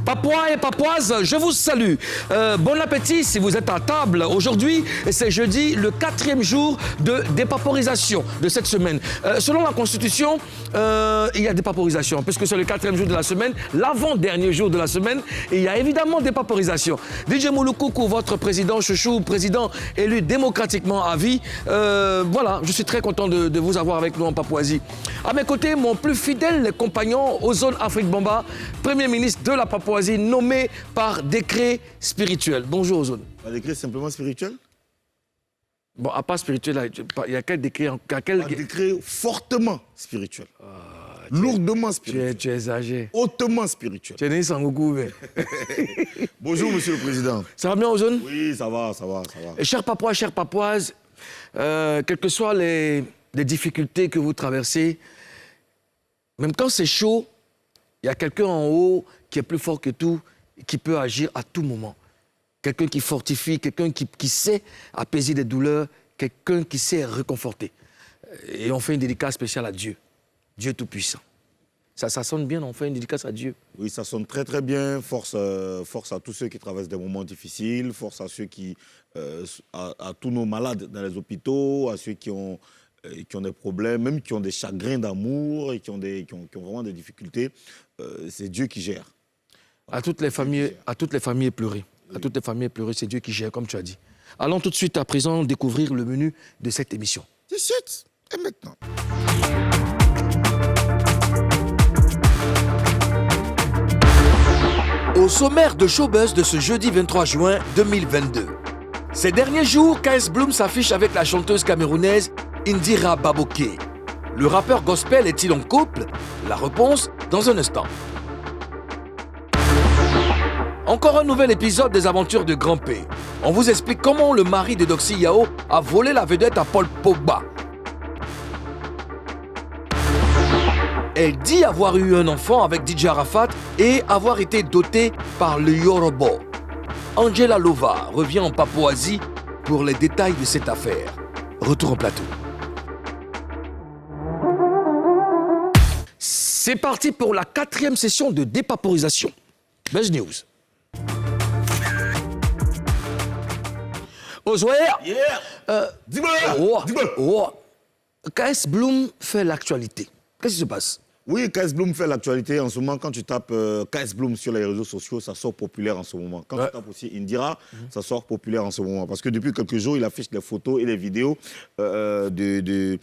Papouas et papouases, je vous salue. Bon appétit si vous êtes à table. Aujourd'hui, c'est jeudi, le 4e jour de dépaporisation de cette semaine. Selon la Constitution, il y a dépaporisation, puisque c'est le 4e jour de la semaine, l'avant-dernier jour de la semaine, et il y a évidemment dépaporisation. DJ Mouloukoukou, votre président chouchou, président élu démocratiquement à vie, voilà, je suis très content de vous avoir avec nous en Papouasie. À mes côtés, mon plus fidèle compagnon, Ozone Afrique Bamba, Premier ministre de la Papouasie, nommé par décret spirituel. Bonjour Ozone. Par décret simplement spirituel? Bon, à part spirituel, il y a quel décret? Un décret fortement spirituel. Lourdement spirituel. Tu es exagéré. Hautement spirituel. Tu es né sans beaucoup. Bonjour, monsieur le président. Ça va bien, Ozone? Oui, ça va. Et chers Papouas, chères Papouases, quelles que soient les difficultés que vous traversez, même quand c'est chaud, il y a quelqu'un en haut qui est plus fort que tout, qui peut agir à tout moment. Quelqu'un qui fortifie, quelqu'un qui sait apaiser des douleurs, quelqu'un qui sait réconforter. Et on fait une dédicace spéciale à Dieu. Dieu Tout-Puissant. Ça sonne bien, on fait une dédicace à Dieu. Oui, ça sonne très très bien. Force à tous ceux qui traversent des moments difficiles, force à ceux à tous nos malades dans les hôpitaux, à ceux qui ont des problèmes, même qui ont des chagrins d'amour et qui ont vraiment des difficultés. C'est Dieu qui gère. À toutes les familles éplorées. Oui. À toutes les familles éplorées, c'est Dieu qui gère, comme tu as dit. Allons tout de suite à présent découvrir le menu de cette émission. Tout de suite, et maintenant. Au sommaire de Showbuzz de ce jeudi 23 juin 2022. Ces derniers jours, KS Bloom s'affiche avec la chanteuse camerounaise Indira Baboké. Le rappeur gospel est-il en couple? La réponse dans un instant. Encore un nouvel épisode des aventures de Grand P. On vous explique comment le mari de Doxy Yao a volé la vedette à Paul Pogba. Elle dit avoir eu un enfant avec DJ Arafat et avoir été dotée par le Yorobo. Angela Lova revient en Papouasie pour les détails de cette affaire. Retour en plateau. C'est parti pour la 4e session de dépaporisation. Buzz News. Ozoer, dis-moi. KS Bloom fait l'actualité. Qu'est-ce qui se passe? Oui, KS Bloom fait l'actualité en ce moment. Quand tu tapes KS Bloom sur les réseaux sociaux, ça sort populaire en ce moment. Quand tu tapes aussi Indira, ça sort populaire en ce moment. Parce que depuis quelques jours, il affiche les photos et les vidéos de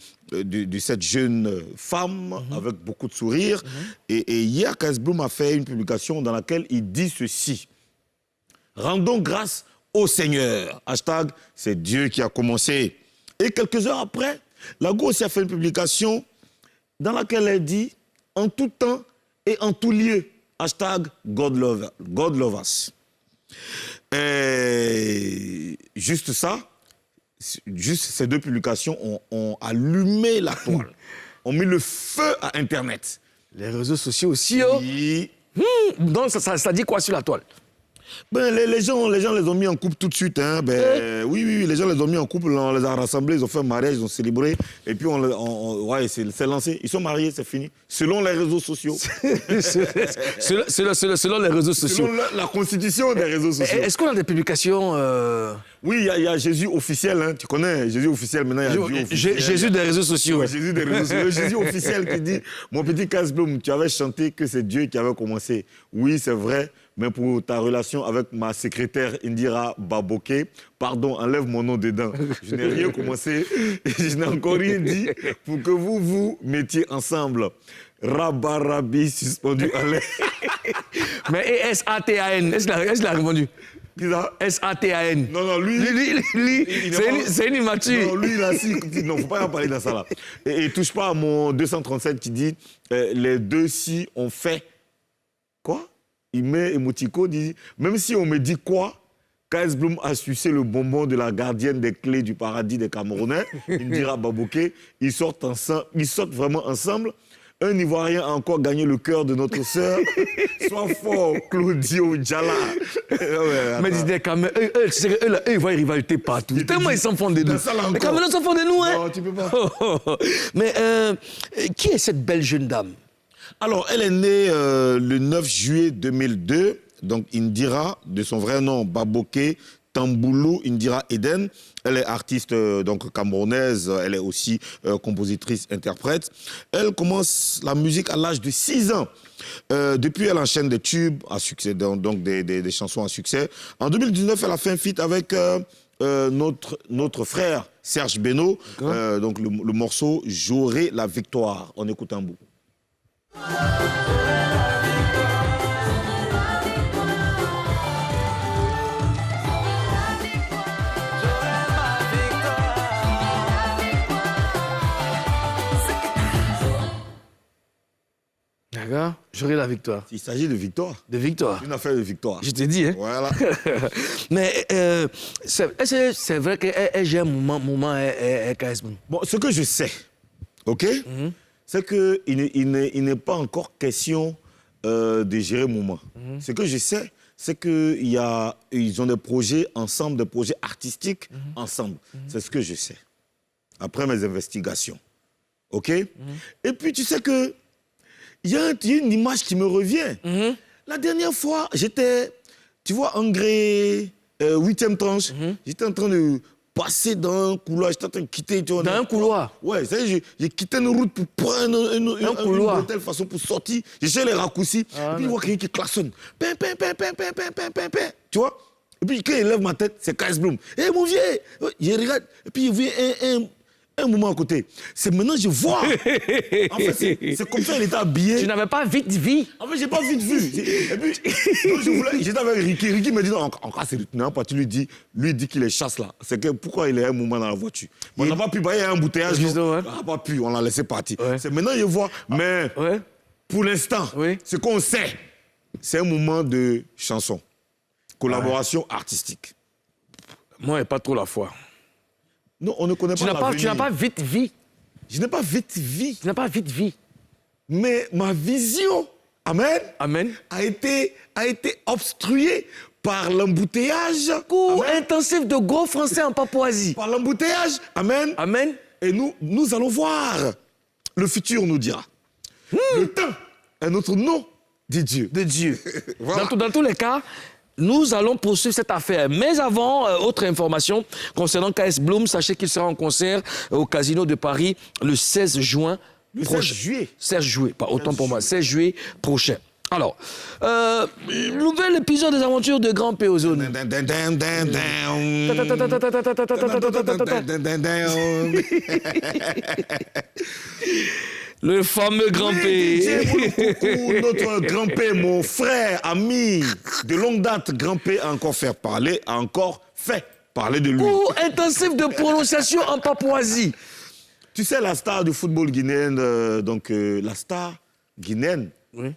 cette jeune femme avec beaucoup de sourires. Et hier, KS Bloom a fait une publication dans laquelle il dit ceci. Rendons grâce au Seigneur. Hashtag, c'est Dieu qui a commencé. Et quelques heures après, la Go aussi a fait une publication dans laquelle elle dit en tout temps et en tout lieu. Hashtag God love us. Et juste ça, juste ces deux publications ont allumé la toile. Ont mis le feu à Internet. Les réseaux sociaux aussi, oh. Oui. Donc ça dit quoi sur la toile? Ben, les gens les ont mis en couple tout de suite. Hein. Oui, les gens les ont mis en couple, on les a rassemblés, ils ont fait un mariage, ils ont célébré. Et puis, c'est lancé. Ils sont mariés, c'est fini. Selon les réseaux sociaux. selon les réseaux sociaux. Selon la constitution des réseaux sociaux. Est-ce qu'on a des publications Oui, il y a Jésus officiel. Hein. Tu connais Jésus officiel, maintenant il y a Dieu officiel. Jésus des réseaux sociaux. Ouais, Jésus des réseaux sociaux. Jésus officiel qui dit, mon petit KS Bloom, tu avais chanté que c'est Dieu qui avait commencé. Oui, c'est vrai. Mais pour ta relation avec ma secrétaire Indira Baboké, pardon, enlève mon nom dedans. Je n'ai rien commencé et je n'ai encore rien dit pour que vous mettiez ensemble. Rabarabi suspendu à l'air. Mais S-A-T-A-N, est-ce qu'il a répondu? Qui ça? S-A-T-A-N. Non, lui c'est une immature. Non, lui, là, non, faut pas en parler dans ça, là. Et touche pas à mon 237 qui dit, les deux si on fait... Quoi? Il met émoticône, dit, même si on me dit quoi, KS Bloom a sucé le bonbon de la gardienne des clés du paradis des Camerounais, Indira Baboké, ils sortent vraiment ensemble. Un Ivoirien a encore gagné le cœur de notre sœur. Sois fort, Claudio Djala. Mais dis des Camerounais, eux, ils voient rivalité partout. Tellement ils s'en font de nous. Les Camerounais s'en font de nous, hein? Non, tu peux pas. Mais qui est cette belle jeune dame? Alors, elle est née le 9 juillet 2002 donc Indira, de son vrai nom, Baboké Tamboulou Indira Eden. Elle est artiste donc camerounaise, elle est aussi compositrice-interprète. Elle commence la musique à l'âge de 6 ans. Depuis, elle enchaîne des tubes à succès, donc des chansons à succès. En 2019, elle a fait un feat avec notre frère Serge Beno, donc le morceau « J'aurai la victoire ». On écoute un bout. D'accord, j'aurai la victoire. Il s'agit de victoire. De victoire. Une affaire de victoire. Je t'ai dit, hein. Voilà. Mais c'est vrai qu'elle gère un moment KS Bloom. Bon, ce que je sais, OK, c'est qu'il n'est pas encore question de gérer Mouma. Ce que je sais, c'est qu'ils ont des projets ensemble, des projets artistiques ensemble. C'est ce que je sais. Après mes investigations. OK? Et puis, tu sais que il y a une image qui me revient. La dernière fois, j'étais, tu vois, en gré 8e tranche, j'étais en train de passer dans un couloir, j'étais en train de quitter. Tu vois, dans un couloir? Ouais, j'ai quitté une route pour prendre un couloir. De telle façon pour sortir. J'ai cherché les raccourcis. Et puis, je vois quelqu'un qui klaxonne. Pin, pin, pin, pin, pin, pin, pin, pin, pin. Tu vois? Et puis, quand il lève ma tête, c'est KS Bloom. Hé, mon vieux! Je regarde. Et puis, il vient un moment à côté. C'est maintenant que je vois. En fait, c'est comme ça qu'il était habillé. Tu n'avais pas vite vu. En fait, j'ai pas vite vu. Et puis, j'étais avec Ricky. Ricky me dit, non, encore c'est retenant, parce que lui dit qu'il les chasse là. C'est que pourquoi il est un moment dans la voiture. On n'a pas pu bailler un embouteillage. On n'a pas pu, on l'a laissé partir. Ouais. C'est maintenant que je vois. Mais pour l'instant, ce qu'on sait, c'est un moment de chanson. Collaboration artistique. Moi, j'ai pas trop la foi. Non, on ne connaît pas l'avenir. Tu n'as pas vite vu. Je n'ai pas vite vu. Tu n'as pas vite vu. Mais ma vision, amen, a été obstruée par l'embouteillage. Cours intensif de gros Français en Papouasie. Par l'embouteillage, amen. Amen. Et nous allons voir. Le futur nous dira. Le temps est notre nom de Dieu. De Dieu. Voilà. Dans tous les cas, nous allons poursuivre cette affaire. Mais avant, autre information concernant KS Bloom, sachez qu'il sera en concert au Casino de Paris le 16 juin prochain. 16 juillet. 16 juillet, pas autant pour moi, 16 juillet prochain. Alors, nouvel épisode des aventures de Grand P Ozone. Le fameux Grand P. Notre Grand P, mon frère, ami de longue date, Grand P a encore fait parler de lui. Cours intensif de prononciation en Papouasie. Tu sais, la star du football guinéen, la star guinéenne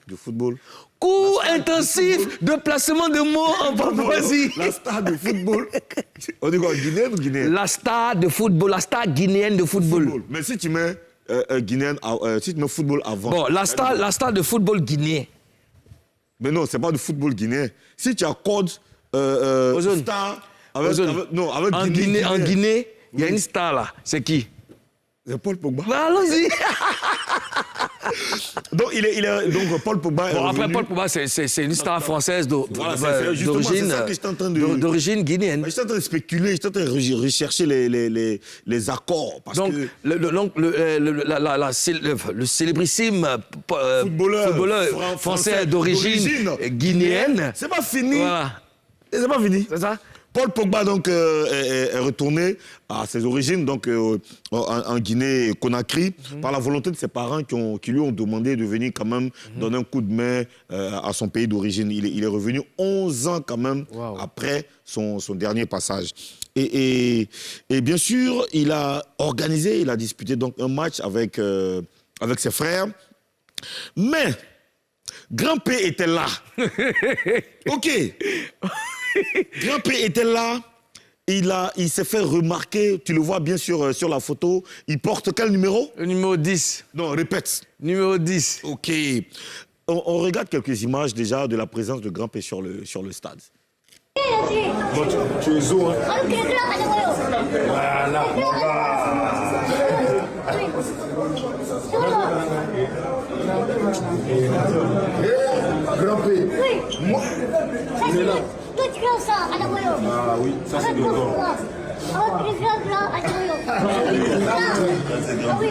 du football. Cours intensif de placement de mots en Papouasie. La star du football. On dit quoi, guinéenne ou guinéenne? La star de football, la star guinéenne de football. Mais si tu mets guinéenne, si tu mets football avant. Bon, la star de football guinéen. Mais non, c'est pas du football guinéen. Si tu accordes star avec en Guinée, il y a une star là. C'est qui? C'est Paul Pogba. Bah, allons-y. Donc, Paul Pogba. Bon, après, Paul Pogba, c'est une star française d'origine guinéenne. J'étais en train de spéculer, j'étais en train de rechercher les accords. Parce donc, que le célébrissime footballeur français d'origine guinéenne. C'est pas fini. Voilà. C'est pas fini. C'est ça? Paul Pogba donc, est retourné à ses origines donc, en Guinée-Conakry par la volonté de ses parents qui lui ont demandé de venir quand même donner un coup de main à son pays d'origine. Il est revenu 11 ans quand même après son dernier passage. Et bien sûr, il a disputé donc, un match avec ses frères. Mais Grand P était là. OK. Grand P était là, il s'est fait remarquer, tu le vois bien sûr sur la photo, il porte quel numéro? Le numéro 10. Non, répète. Numéro 10. OK. On regarde quelques images déjà de la présence de Grand P sur le stade. Bon, tu es où, hein? Voilà. Grand P. Oui. Moi, Ça, c'est tout grand ça, à la moyo. Ah oui, ça c'est Avec le le grand. grand. Avec le grand à la moyo. Ah oui.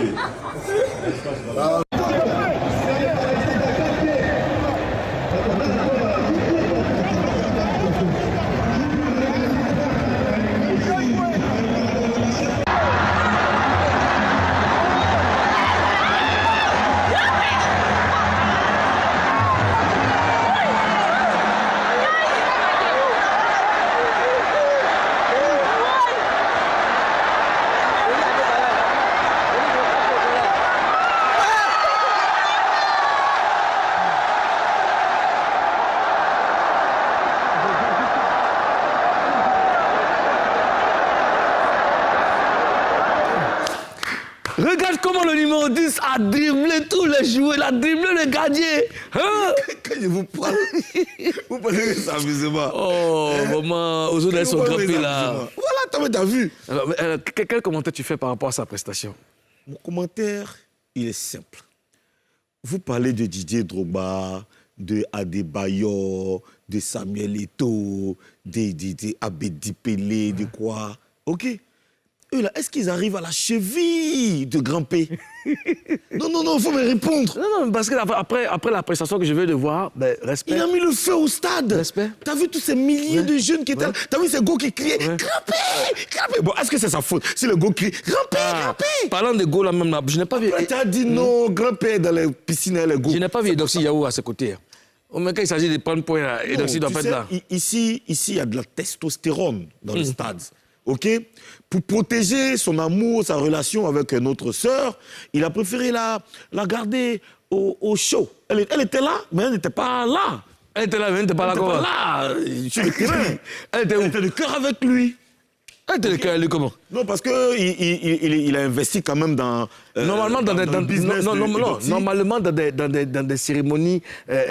Regarde comment le numéro 10 a dribblé tous les joueurs, il a dribblé le gardien. Hein? Quand je vous parle, vous pensez que c'est amusement. Oh, maman, aux autres, elles sont grimpées là. Voilà, t'as vu. Alors, quel commentaire tu fais par rapport à sa prestation? Mon commentaire, il est simple. Vous parlez de Didier Drogba, de Adebayor, de Samuel Eto'o, de Abedi Pelé, de quoi. OK. Eux là, est-ce qu'ils arrivent à la cheville de Grand P? Non, il faut me répondre. Non, parce que après la prestation que je viens de voir, ben, respect. Il a mis le feu au stade. Respect. T'as vu tous ces milliers de jeunes qui étaient là. T'as vu ces gars qui criaient Grand P, Grand P. Bon, est-ce que c'est sa faute si le gars crie Grand P, Grand P? Parlant de go là même, là, je n'ai pas vu. T'as dit non, Grand P dans les piscines et les go. Je n'ai pas vu Edoxy Yao à ses côtés. Au moins, quand il s'agit de prendre point, là, Edoxy doit pas être là. Ici, il y a de la testostérone dans le stade. OK? Pour protéger son amour, sa relation avec notre sœur, il a préféré la garder au show. Elle était là, mais elle n'était pas là. Elle était là, mais elle n'était pas là. Elle n'était pas là, sur le terrain. Elle était où? Elle était de cœur avec lui. Elle était de cœur avec lui comment? Non, parce qu'il a investi quand même dans Normalement, dans le business normalement, dans des cérémonies,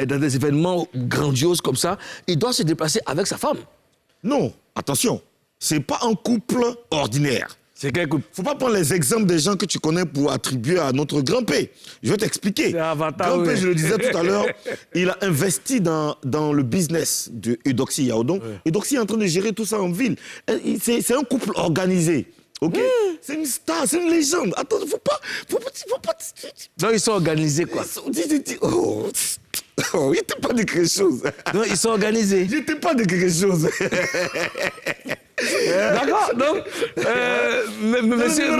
dans des événements grandioses comme ça, il doit se déplacer avec sa femme. Non, attention, c'est pas un couple ordinaire. C'est quel couple? Faut pas prendre les exemples des gens que tu connais pour attribuer à notre Grand P. Je vais t'expliquer. Grand P, je le disais tout à l'heure, il a investi dans le business de Eudoxie Yao. Donc, Eudoxie est en train de gérer tout ça en ville. C'est un couple organisé. OK? C'est une star, c'est une légende. Attends, faut pas... Donc, ils sont organisés, quoi. Oh, il t'ai pas dit quelque chose. Non, ils sont organisés. Je t'ai pas dit quelque chose. D'accord. Donc, monsieur,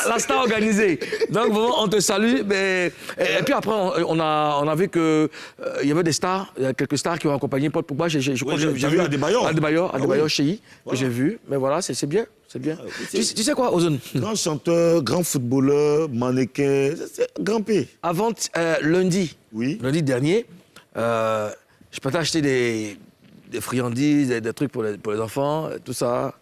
la star organisée. Donc, vraiment, on te salue. Mais, et puis après, on a vu qu'il y avait des stars, il y a quelques stars qui ont accompagné Paul Pogba. Je crois que j'ai vu Adebayor Cheyi, que j'ai vu. Mais voilà, c'est bien. C'est bien. Tu sais quoi, Ozone? Grand chanteur, grand footballeur, mannequin, c'est Grand P. Avant lundi dernier, je peux t'acheter des friandises, des trucs pour les enfants, tout ça.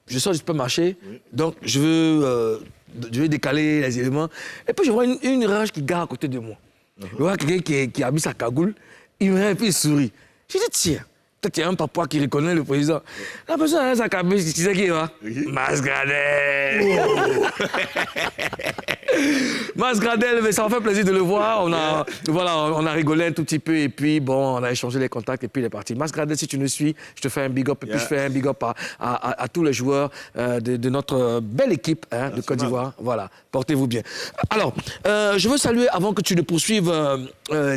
Je sors du supermarché, donc je veux décaler les éléments. Et puis je vois une rage qui gare à côté de moi. Je vois quelqu'un qui a mis sa cagoule, il me regarde et puis il sourit. Je dis, tiens, peut-être qu'il y a un papa qui reconnaît le président. La personne a sa cagoule, tu sais qui va? Masgradel. Masgradel, mais ça m'a fait plaisir de le voir. On a rigolé un tout petit peu et puis bon, on a échangé les contacts et puis il est parti. Masgradel, si tu nous suis, je te fais un big up et puis je fais un big up à tous les joueurs de notre belle équipe de Côte d'Ivoire. Voilà, portez-vous bien. Alors, je veux saluer, avant que tu ne poursuives,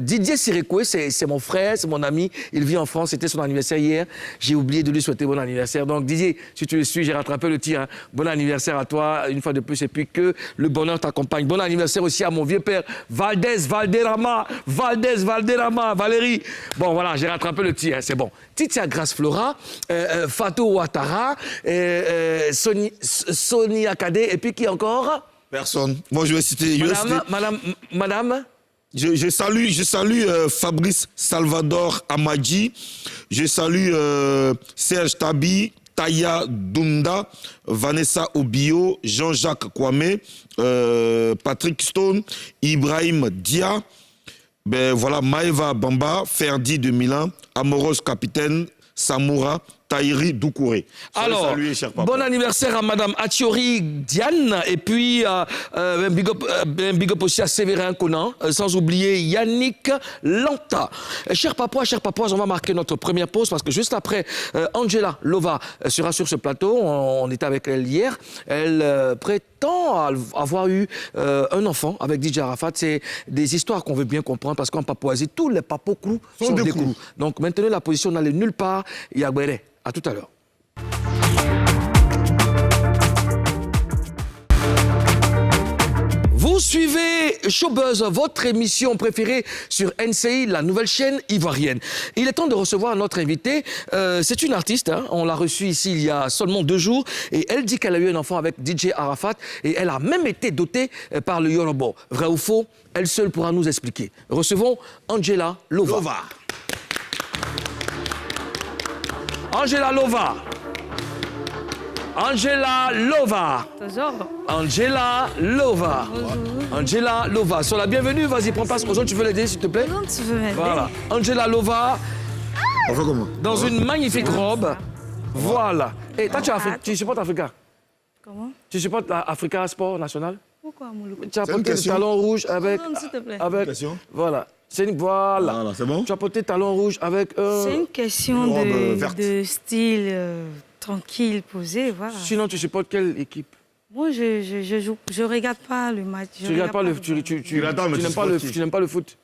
Didier Sirekoué, c'est mon frère, c'est mon ami. Il vit en France, c'était son anniversaire hier. J'ai oublié de lui souhaiter bon anniversaire. Donc Didier, si tu le suis, j'ai rattrapé le tir. Bon anniversaire à toi, une fois de plus, et puis que le bonheur t'accompagne. Bon anniversaire aussi à mon vieux père, Valderrama, Valérie. Bon, voilà, j'ai rattrapé le tir, c'est bon. Titia Grace Flora, Fatou Ouattara, Sonia Kadé, et puis qui encore? Personne. Moi, je vais citer... Madame Je salue Fabrice Salvador Amadji. Je salue Serge Tabi, Taya Dunda, Vanessa Obio, Jean-Jacques Kwame, Patrick Stone, Ibrahim Dia, Maeva Bamba, Ferdi de Milan, Amoros Capitaine, Samoura, Tahiri Doucouré. Soyez Alors, salués, cher papa. bon anniversaire à Madame Athiori Diane et puis un big up aussi à Séverin Conan, sans oublier Yannick Lanta. Chers papois, on va marquer notre première pause parce que juste après, Angela Lova sera sur ce plateau. On était avec elle hier. Elle prétend avoir eu un enfant avec DJ Arafat. C'est des histoires qu'on veut bien comprendre parce qu'en Papouasie, tous les papocrous sont des clous. Donc maintenez la position, n'allez nulle part. Yagwere. À tout à l'heure. Vous suivez Showbuzz, votre émission préférée sur NCI, la nouvelle chaîne ivoirienne. Il est temps de recevoir notre invitée. C'est une artiste, hein. On l'a reçue ici il y a seulement 2 jours et elle dit qu'elle a eu un enfant avec DJ Arafat et elle a même été dotée par le Yoruba. Vrai ou faux? Elle seule pourra nous expliquer. Recevons Angela Lova. Angela Lova. Angela Lova. Bonjour. Angela Lova. Bonjour. Angela Lova. Sois la bienvenue. Vas-y, prends place. Ozone, tu veux l'aider, s'il te plaît? Comment tu veux m'aider? Voilà. Angela Lova, On fait comment? dans une magnifique robe. Voilà. Et toi, tu supportes Africa? Comment? Tu supportes Africa Sport National? Pourquoi, Mouloukou? Tu as une porté le question. talon rouge avec... Pardon, s'il te plaît. avec Question. voilà. C'est une... Voilà. Voilà, c'est bon? Tu as porté talon rouge avec... C'est une question une robe verte. de style tranquille, posé, voilà. Sinon, tu supportes quelle équipe? Moi, je regarde pas le match. Tu regardes pas le... football. Tu n'aimes pas le foot?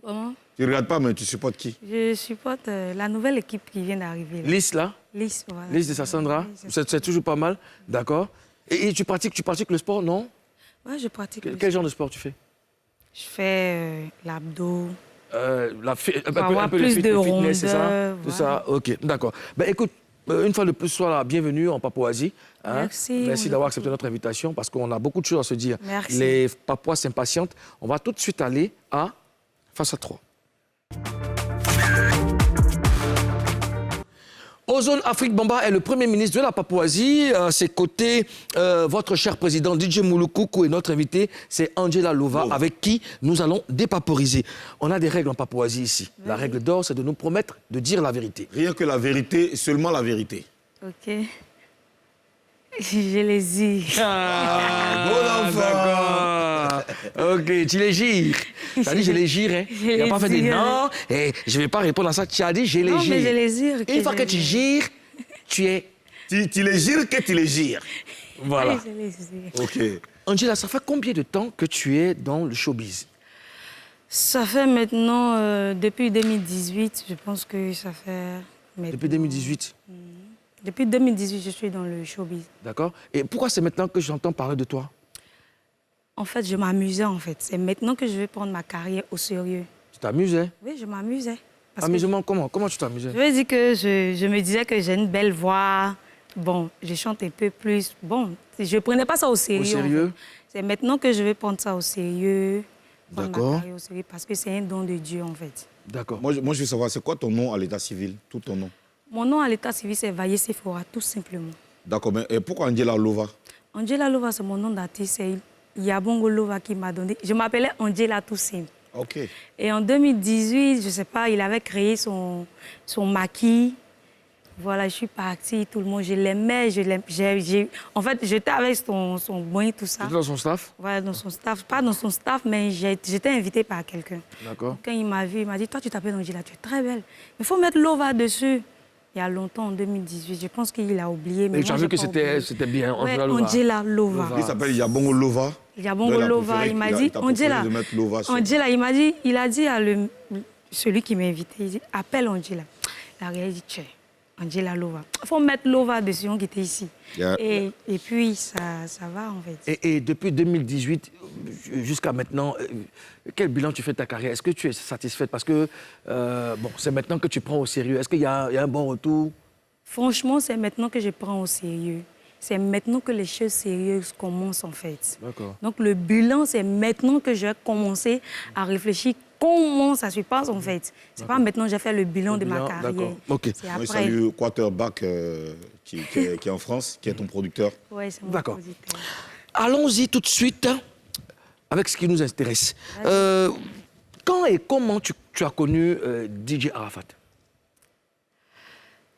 Comment? Tu ne regardes pas, mais tu supportes qui? Je supporte la nouvelle équipe qui vient d'arriver. là. Lys, là? Lys, voilà. Lys de Sassandra? C'est toujours pas mal. D'accord. Et tu pratiques le sport, non? Ouais, je pratique. le Quel genre de sport tu fais? Je fais l'abdo. Un avoir peu plus de fitness, c'est ça? rondeur, C'est ça, ok, d'accord. Ben écoute, une fois de plus, sois la bienvenue en Papouasie. Hein? Merci. Merci d'avoir accepté notre invitation parce qu'on a beaucoup de choses à se dire. Merci. Les Papouas s'impatientent. On va tout de suite aller à Face à 3. Ozone Afrique Bamba est le Premier ministre de la Papouasie. À ses côtés, votre cher président DJ Mouloukoukou et notre invité, c'est Angela Lova, avec qui nous allons dépaporiser. On a des règles en Papouasie ici. La règle d'or, c'est de nous promettre de dire la vérité. Rien que la vérité, seulement la vérité. Ok. Je les dis. Bon enfant. D'accord. Ok, tu les gires. Tu as dit je les gire, hein. Je Il n'a les pas fait des gire. non. Et je ne vais pas répondre à ça. Tu as dit je les Non, gire. mais je les gire. Une fois que tu gires, tu es... Tu les gires que tu les gires. Voilà. Oui, je les gire. Ok. Angela, ça fait combien de temps que tu es dans le showbiz? Ça fait maintenant, depuis 2018, je pense que ça fait... Maintenant, Depuis 2018, Depuis 2018, je suis dans le showbiz. d'accord. Et pourquoi c'est maintenant que j'entends parler de toi? En fait, je m'amusais, en fait. C'est maintenant que je vais prendre ma carrière au sérieux. Tu t'amusais? Oui, je m'amusais. Parce que Amusement comment? Comment tu t'amusais? je veux dire que je me disais que j'ai une belle voix. Bon, je chante un peu plus. Bon, je ne prenais pas ça au sérieux. Au sérieux? En fait. C'est maintenant que je vais prendre ça au sérieux. Prendre D'accord. ma carrière au sérieux parce que c'est un don de Dieu, en fait. D'accord. Moi, je veux savoir, c'est quoi ton nom à l'état civil? Tout ton nom. Mon nom à l'état civil, c'est Vaillé Sephora, tout simplement. D'accord, mais pourquoi Angela Lova? Angela Lova, c'est mon nom d'artiste. C'est Yabongo Lova qui m'a donné. Je m'appelais Angela tout simple. Ok. Et en 2018, je ne sais pas, il avait créé son maquis. Voilà, je suis partie, tout le monde, je l'aimais. En fait, j'étais avec son boy, tout ça. Tu étais dans son staff? Voilà, dans son staff. Pas dans son staff, mais j'étais invitée par quelqu'un. D'accord. Quand il m'a vu, il m'a dit, toi, tu t'appelles Angela, tu es très belle. Il faut mettre Lova dessus. Il y a longtemps, en 2018, je pense qu'il a oublié. Mais Et tu as moi, vu j'ai que pas oublié. c'était bien, Ouais, Angela Lova. Angela Lova. Il s'appelle Yabongo Lova. Yabongo Lova, il m'a dit, Angela, de mettre Lova sur... Angela, il a dit à celui qui m'a invité, il dit, appelle Angela. La réalité dit, tiens, Angela Lova. Il faut mettre Lova dessus, on qui était ici. Yeah. Et puis, ça va, en fait. Et depuis 2018 jusqu'à maintenant, quel bilan tu fais de ta carrière? Est-ce que tu es satisfaite? Parce que, bon, c'est maintenant que tu prends au sérieux. Est-ce qu'il y a un bon retour? Franchement, c'est maintenant que je prends au sérieux. C'est maintenant que les choses sérieuses commencent, en fait. D'accord. Donc, le bilan, c'est maintenant que je vais commencer à réfléchir comment ça se passe, en fait. C'est pas maintenant que j'ai fait le bilan de ma carrière. D'accord. OK. C'est Moi, je après. salue Quarterback qui est en France, qui est ton producteur. Ouais, c'est mon D'accord. producteur. Allons-y tout de suite avec ce qui nous intéresse. Quand et comment tu as connu DJ Arafat?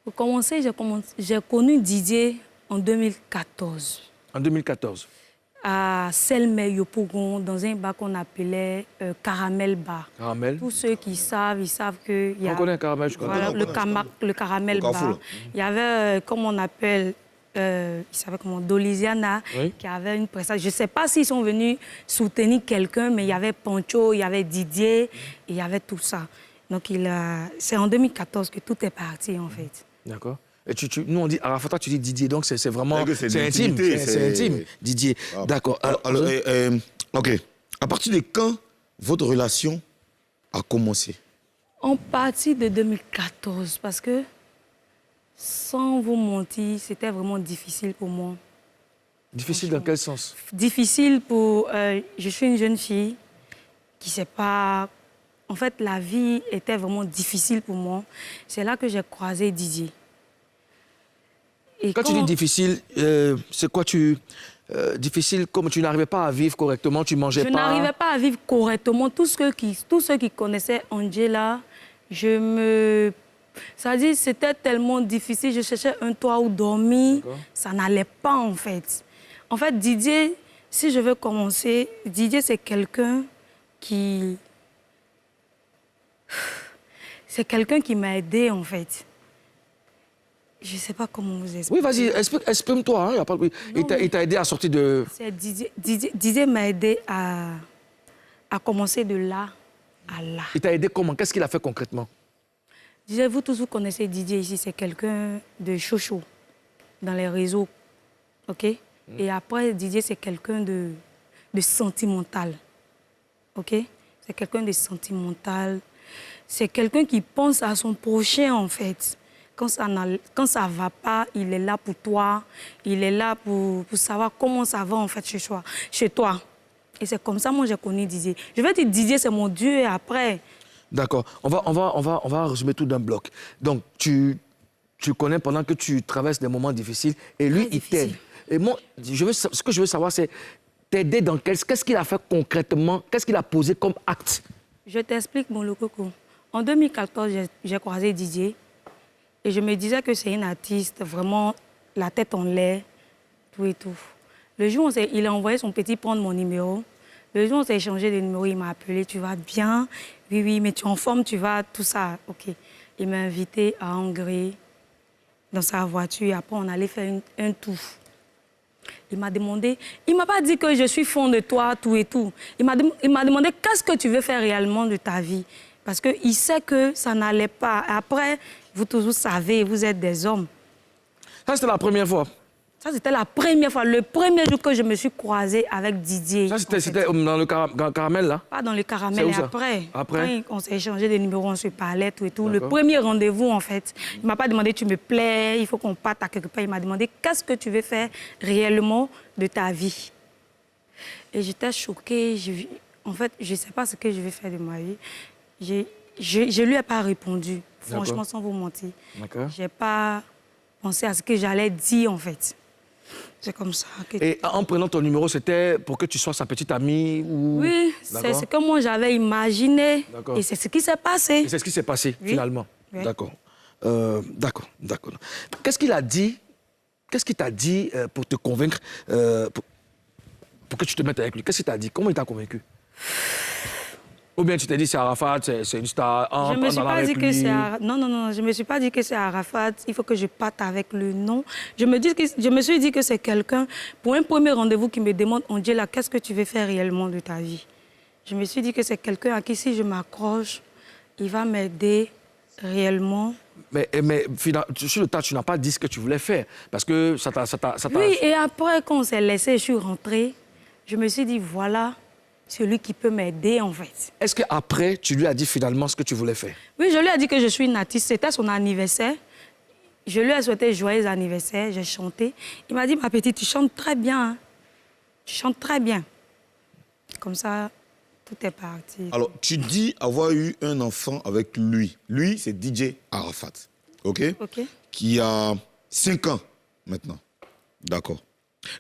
Pour commencer, j'ai connu Didier en 2014. En 2014. À Selmey, Yopougon, dans un bar qu'on appelait Caramel Bar. Caramel. Tous ceux qui savent, ils savent que... On connaît un caramel, je crois. Voilà, le Caramel Bar. Il y avait, comme on appelle, il savait comment, Dolisiana, Oui. qui avait une prestation. Je ne sais pas s'ils sont venus soutenir quelqu'un, mais il y avait Pancho, il y avait Didier, et il y avait tout ça. Donc, c'est en 2014 que tout est parti, en fait. D'accord. Et nous, on dit Arafat, tu dis Didier, donc c'est vraiment... C'est C'est intime, l'intimité, c'est intime, Didier. Ah. D'accord. Alors, OK. À partir de quand votre relation a commencé? En partie de 2014, parce que, sans vous mentir, c'était vraiment difficile pour moi. Difficile dans quel sens? Difficile pour... je suis une jeune fille qui ne sait pas... En fait, la vie était vraiment difficile pour moi. C'est là que j'ai croisé Didier. Et Quand tu dis difficile, c'est quoi difficile, comme tu n'arrivais pas à vivre correctement, tu mangeais pas... Je n'arrivais pas à vivre correctement. Tous ceux qui connaissaient Angela, c'est-à-dire, c'était tellement difficile. Je cherchais un toit où dormir. Ça n'allait pas, en fait. En fait, Didier, si je veux commencer, Didier, c'est quelqu'un qui... C'est quelqu'un qui m'a aidé, en fait. Je ne sais pas comment vous expliquer. Oui, vas-y, exprime-toi. Hein, il t'a aidé à sortir de... Didier m'a aidé à commencer de là à là. Il t'a aidé comment? Qu'est-ce qu'il a fait concrètement? Vous tous, vous connaissez Didier ici, c'est quelqu'un de chaud dans les réseaux. OK? Et après, Didier, c'est quelqu'un de sentimental. OK? C'est quelqu'un de sentimental. C'est quelqu'un qui pense à son prochain, en fait. Quand ça ne va pas, il est là pour toi. Il est là pour savoir comment ça va, en fait, chez toi. Et c'est comme ça, moi, j'ai connu Didier. Je vais dire, Didier, c'est mon Dieu, et après... D'accord. On va résumer tout d'un bloc. Donc, tu connais pendant que tu traverses des moments difficiles, et lui, il t'aide. Et moi, ce que je veux savoir, c'est t'aider dans qu'est-ce qu'il a fait concrètement? Qu'est-ce qu'il a posé comme acte? Je t'explique, mon Lokoko. En 2014, j'ai croisé Didier. Et je me disais que c'est une artiste, vraiment, la tête en l'air, tout et tout. Le jour où il a envoyé son petit prendre mon numéro, le jour où on s'est échangé de numéro, il m'a appelé, tu vas bien? Oui, mais tu es en forme, tu vas, tout ça. OK. Il m'a invité à Hongrie, dans sa voiture, et après on allait faire un tour. Il m'a demandé, il ne m'a pas dit que je suis fond de toi, tout et tout. Il m'a demandé qu'est-ce que tu veux faire réellement de ta vie. Parce qu'il sait que ça n'allait pas. Après, vous tous, vous savez, vous êtes des hommes. Ça, c'était la première fois? Ça, c'était la première fois, le premier jour que je me suis croisée avec Didier. Ça, c'était dans le caramel, là? Pas dans le caramel, et après. Après? Quand on s'est échangé des numéros, on se parlait, tout et tout. Le premier rendez-vous, en fait, il ne m'a pas demandé, tu me plais, il faut qu'on parte à quelque part. Il m'a demandé, qu'est-ce que tu veux faire réellement de ta vie? Et j'étais choquée. En fait, je ne sais pas ce que je vais faire de ma vie. Je ne lui ai pas répondu, franchement, sans vous mentir. Je n'ai pas pensé à ce que j'allais dire, en fait. C'est comme ça. Et en prenant ton numéro, c'était pour que tu sois sa petite amie ou... Oui, c'est ce que moi j'avais imaginé. Et c'est ce qui s'est passé. Et c'est ce qui s'est passé, finalement. Oui. D'accord. D'accord. Qu'est-ce qu'il a dit? Qu'est-ce qu'il t'a dit pour te convaincre, pour que tu te mettes avec lui? Qu'est-ce qu'il t'a dit? Comment il t'a convaincu? Ou bien tu t'es dit c'est Arafat, c'est une star je me suis pas dit que c'est Arafat. Non, je me suis pas dit que c'est Arafat. Il faut que je parte avec le nom. Je me suis dit que c'est quelqu'un, pour un premier rendez-vous, qui me demande, Angela, qu'est-ce que tu veux faire réellement de ta vie? Je me suis dit que c'est quelqu'un à qui, si je m'accroche, il va m'aider réellement. Mais sur le tas, tu n'as pas dit ce que tu voulais faire. Parce que ça t'a... Oui, et après, quand on s'est laissé, je suis rentrée. Je me suis dit, voilà... celui qui peut m'aider, en fait. Est-ce qu'après, tu lui as dit finalement ce que tu voulais faire? Oui, je lui ai dit que je suis une artiste. C'était son anniversaire. Je lui ai souhaité joyeux anniversaire. J'ai chanté. Il m'a dit, ma petite, tu chantes très bien. Hein? Tu chantes très bien. Comme ça, tout est parti. Alors, tu dis avoir eu un enfant avec lui. Lui, c'est DJ Arafat. OK? Qui a 5 ans maintenant. D'accord.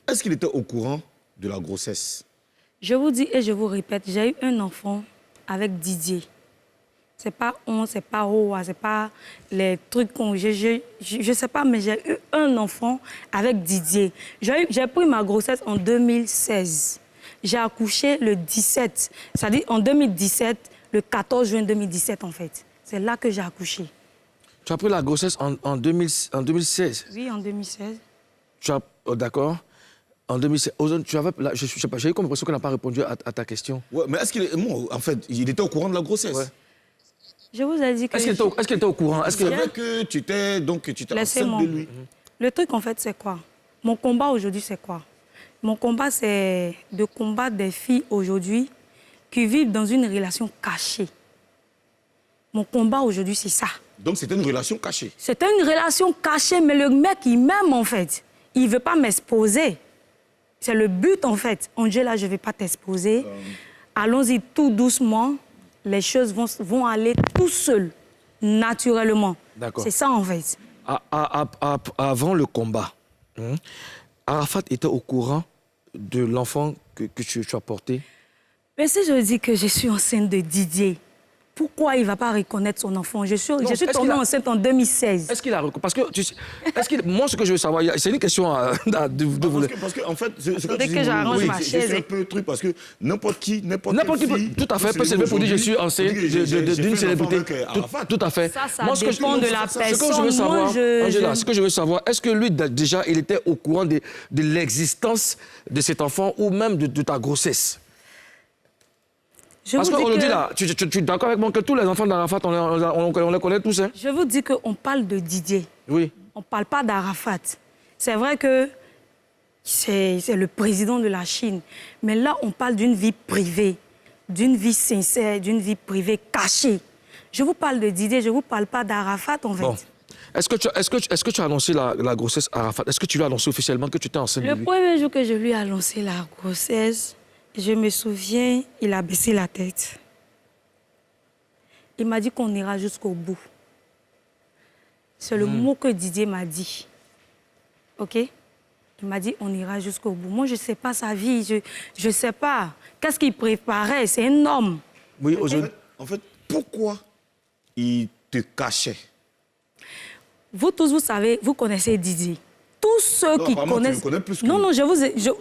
Est-ce qu'il était au courant de la grossesse? Je vous dis et je vous répète, j'ai eu un enfant avec Didier. C'est pas honte, c'est pas roi, c'est pas les trucs qu'on... Je sais pas, mais j'ai eu un enfant avec Didier. J'ai pris ma grossesse en 2016. J'ai accouché le 17, c'est-à-dire en 2017, le 14 juin 2017 en fait. C'est là que j'ai accouché. Tu as pris la grossesse en 2016? Oui, en 2016. D'accord. En 2016. Tu avais, là, je sais pas, j'ai eu comme l'impression qu'on n'a pas répondu à ta question. Ouais, mais est-ce qu'il en fait, il était au courant de la grossesse? Ouais. Je vous ai dit que... Est-ce qu'il était au courant? C'est vrai que tu étais enceinte de lui. Le truc, en fait, c'est quoi? Mon combat aujourd'hui, c'est quoi? Mon combat, c'est de combattre des filles aujourd'hui qui vivent dans une relation cachée. Mon combat aujourd'hui, c'est ça. Donc, c'était une relation cachée? C'était une relation cachée, mais le mec, il m'aime, en fait. Il ne veut pas m'exposer. C'est le but, en fait. Angela, je ne vais pas t'exposer. Allons-y tout doucement. Les choses vont aller tout seul, naturellement. D'accord. C'est ça, en fait. Avant le combat, Arafat était au courant de l'enfant que tu as porté? Mais si je dis que je suis enceinte de Didier, pourquoi il ne va pas reconnaître son enfant? Je suis tombée enceinte en 2016. Est-ce qu'il a reconnu? Parce que moi, ce que je veux savoir, c'est une question de vous. Parce que, en fait, ce que Dès tu que dis, j'arrange ma chaise... c'est un peu le truc, parce que n'importe qui Peut, tout à fait, peut se lever pour dire je suis enceinte d'une célébrité. Tout à fait. Ça dépend de la personne. Ce que je veux savoir, Angela, ce que je veux savoir, est-ce que lui, déjà, il était au courant de l'existence de cet enfant ou même de ta grossesse? Parce qu'aujourd'hui, là, tu es d'accord avec moi que tous les enfants d'Arafat, on les connaît tous, hein? Je vous dis qu'on parle de Didier. Oui. On ne parle pas d'Arafat. C'est vrai que c'est le président de la Chine. Mais là, on parle d'une vie privée, d'une vie sincère, d'une vie privée cachée. Je vous parle de Didier, je ne vous parle pas d'Arafat, en fait. Bon. Est-ce que tu as annoncé la grossesse à Arafat? Est-ce que tu lui as annoncé officiellement que tu étais enceinte de lui? Le premier jour que je lui ai annoncé la grossesse, je me souviens, il a baissé la tête. Il m'a dit qu'on ira jusqu'au bout. C'est le mot que Didier m'a dit. OK? Il m'a dit on ira jusqu'au bout. Moi, je ne sais pas sa vie. Je ne sais pas. Qu'est-ce qu'il préparait? C'est un homme. Oui, en fait, pourquoi il te cachait? Vous tous, vous savez, vous connaissez Didier. Tous ceux qui connaissent... Tu le connais plus que non, lui.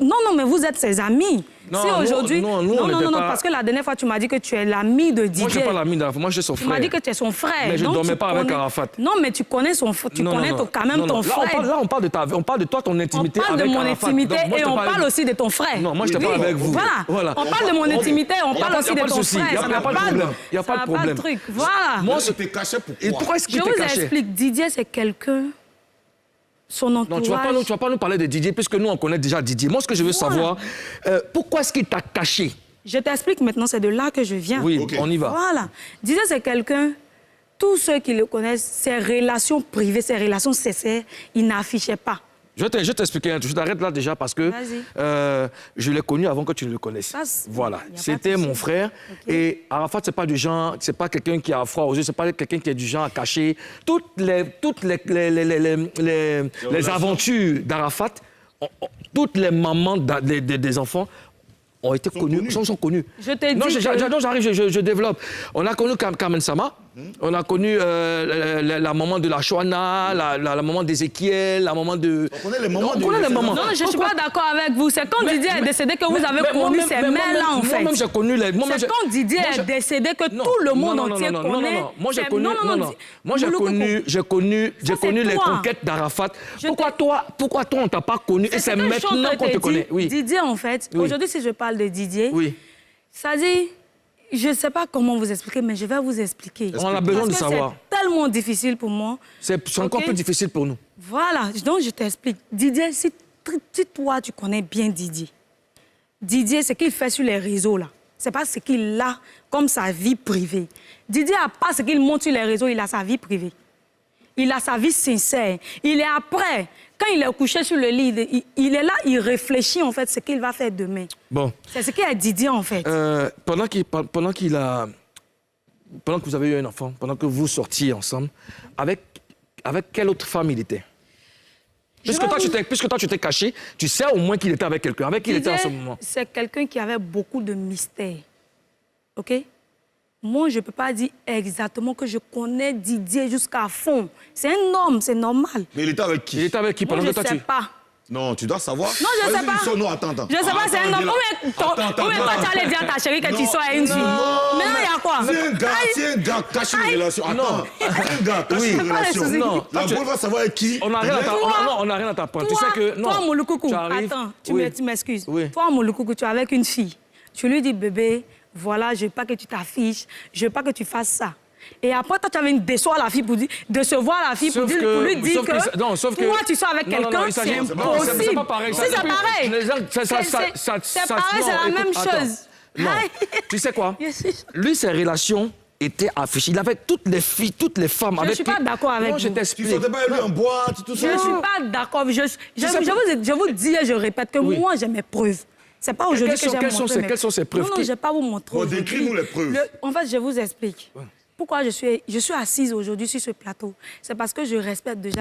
non, mais vous êtes ses amis. Non, si aujourd'hui... non, parce que la dernière fois, tu m'as dit que tu es l'ami de Didier. Moi, je ne suis pas l'ami d'Arafat, moi, je suis son frère. Tu m'as dit que tu es son frère. Mais je ne dormais pas avec Arafat. Non, mais tu connais son frère. Tu connais quand même ton frère. Là, on parle de toi, ton intimité avec Arafat. On parle de mon intimité et on parle aussi de ton frère. Non, moi, je te parle avec vous. Voilà. On parle de mon intimité, on parle aussi de ton frère. Il n'y a pas de problème. Il n'y a pas de problème. Voilà. Moi, je te cachais pourquoi? Et pourquoi est-ce qu'il te Je cachait? vous explique. Didier, c'est quelqu'un... Son entourage... Non, tu vas pas nous parler de Didier, puisque nous, on connaît déjà Didier. Moi, ce que je veux savoir, pourquoi est-ce qu'il t'a caché? Je t'explique maintenant, c'est de là que je viens. Oui, on y va. Voilà. Didier, c'est quelqu'un... Tous ceux qui le connaissent, ses relations privées, ses relations sincères, il n'affichait pas. Je vais t'expliquer un truc. Je t'arrête là déjà parce que je l'ai connu avant que tu ne le connaisses. Voilà. C'était mon frère. Okay. Et Arafat, c'est pas du genre, c'est pas quelqu'un qui a froid aux yeux, c'est pas quelqu'un qui est du genre à cacher. Toutes les aventures d'Arafat, toutes les mamans des enfants ont été connues, sont connues. Je t'ai dit j'arrive, je développe. On a connu Carmen Sama, on a connu la maman de la Chouana, la maman d'Ézéchiel, la maman de... On connaît les mamans. Non, je ne suis pas d'accord avec vous. C'est quand Didier est décédé que vous avez connu ces mères-là, en fait. Moi-même, j'ai connu les... C'est quand Didier est décédé que tout le monde entier connaît... Moi, j'ai connu les conquêtes d'Arafat. Pourquoi toi, on ne t'a pas connu? Et c'est maintenant qu'on te connaît. Didier, en fait, aujourd'hui, si je parle de Didier, ça dit... Je ne sais pas comment vous expliquer, mais je vais vous expliquer. On a besoin de savoir. C'est tellement difficile pour moi. C'est encore plus difficile pour nous. Voilà, donc je t'explique. Didier, si toi, tu connais bien Didier, Didier, ce qu'il fait sur les réseaux, là, c'est pas ce qu'il a comme sa vie privée. Didier n'a pas ce qu'il montre sur les réseaux, il a sa vie privée. Il a sa vie sincère. Il est après. Quand il est couché sur le lit, il est là, il réfléchit en fait ce qu'il va faire demain. Bon. C'est ce qu'il a Didier en fait. Pendant que vous avez eu un enfant, pendant que vous sortiez ensemble, avec quelle autre femme il était? Puisque toi, tu t'es caché, tu sais au moins qu'il était avec quelqu'un. Avec qui il était en ce moment? C'est quelqu'un qui avait beaucoup de mystères. OK? Moi, je ne peux pas dire exactement que je connais Didier jusqu'à fond. C'est un homme, c'est normal. Mais il était avec qui? Il était avec qui Moi, pendant je que toi ne sais pas. Non, tu dois savoir. Non, je ne sais pas. Non, attends. Je ne sais pas, c'est un homme. Combien toi, tu allais dire à ta chérie que tu sors avec une fille? Maintenant, il y a quoi? C'est un gars caché une relation. Attends, c'est un gars caché une relation. Non, La boule va savoir avec qui. On n'a rien à t'apprendre. Tu sais que... Non, toi, Mouloukoukou, tu arrives- attends, Oui. tu m'excuses. Oui. Toi, Mouloukoukou, tu es avec une fille. Tu lui dis, bébé, voilà, je veux pas que tu t'affiches, je veux pas que tu fasses ça. Et après, toi, tu avais une décevoir la fille pour dire, décevoir la fille pour lui dire que, toi, tu sors avec quelqu'un, c'est impossible. C'est pas pareil. Si, c'est pareil. C'est pareil, c'est la même chose. Non, tu sais quoi? Lui, ses relations étaient affichées. Il avait toutes les filles, toutes les femmes. Je avec ne suis qui- pas d'accord avec Non, vous. je Tu t'explique. sortais pas avec lui en boîte, tout Je ça. ne suis pas d'accord. Je vous dis et je répète que moi, j'ai mes preuves. C'est pas aujourd'hui que j'ai quelles sont montré ces- mes- quelles sont ces preuves? Non, je ne vais pas vous montrer Bon, aujourd'hui. décris-nous les preuves. En fait, je vous explique. Pourquoi je suis assise aujourd'hui sur ce plateau. C'est parce que je respecte déjà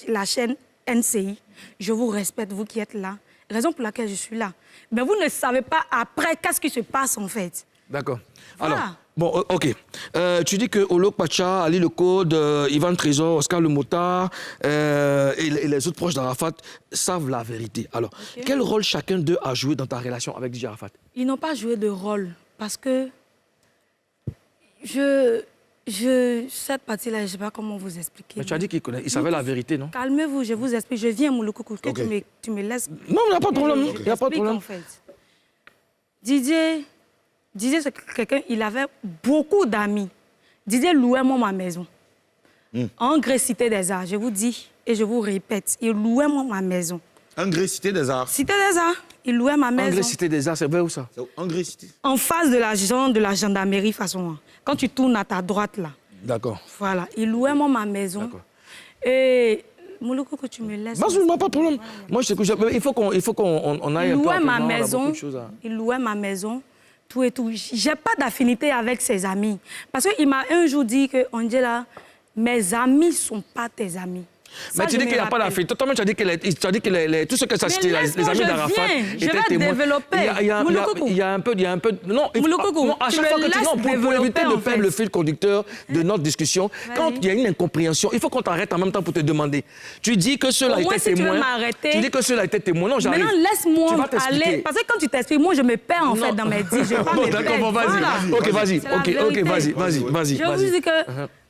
la chaîne NCI. Je vous respecte, vous qui êtes là. Raison pour laquelle je suis là. Mais vous ne savez pas après qu'est-ce qui se passe en fait. D'accord. Voilà. Alors, bon, OK. Tu dis que Olok Pacha, Ali Le Code, Ivan Trésor, Oscar Le Motard et les autres proches d'Arafat savent la vérité. Alors, quel rôle chacun d'eux a joué dans ta relation avec DJ Arafat? Ils n'ont pas joué de rôle parce que cette partie-là, je ne sais pas comment vous expliquer. Mais tu as dit qu'il savait la vérité, non? Calmez-vous, je vous explique. Je viens, Mouloukoukou, que Ok. tu me laisses. Non, il n'y a pas de problème. Je Il n'y a pas de t'explique, problème. en fait. Didier, c'est quelqu'un, il avait beaucoup d'amis. Didier louait moi ma maison. En Grèce, Cité des Arts, je vous dis et je vous répète, il louait moi ma maison. Angré, Cité des Arts. Cité des Arts, il louait ma maison. Anglais, Cité des Arts, c'est vrai où ça? C'est Angré, Cité. En face de la gendarmerie, façon. Quand tu tournes à ta droite, là. D'accord. Voilà, il louait moi ma maison. D'accord. Et Mouloukoukou, tu me laisses. Bah, pas de problème. Moi, je t'écoute. Il faut qu'on aille Il un peu louait ma rapidement, on a maison. beaucoup de choses à- Il louait ma maison, tout et tout. J'ai pas d'affinité avec ses amis. Parce qu'il m'a un jour dit que, Angela, mes amis sont pas tes amis. Mais Ça, tu je dis me qu'il n'y a pas rappelle. d'affinité. Toi-même, tu as dit que tout ce que ça citait, les laisse-moi, amis je d'Arafat viens. Je étaient vais témoins. développer. Il y a un peu... Non, Mouloukoukou, non, à tu chaque me fois que tu... laisses Non, pour développer, éviter de en perdre fait. le fil conducteur de notre discussion, quand Vas-y. il y a une incompréhension, il faut qu'on t'arrête en même temps pour te demander. Tu dis que ceux-là Au moins, étaient si tu veux témoins. m'arrêter- Tu dis que ceux-là étaient témoins. Non, j'arrive. Maintenant, Tu laisse-moi vas t'expliquer. aller. Parce que quand tu t'expliques, moi, je me perds en fait Non. dans mes dits. Je vais pas Bon, me d'accord, perdre. bon, vas-y. Voilà. Ok, vas-y. C'est la Ok, vérité. vas-y. Je vous dis que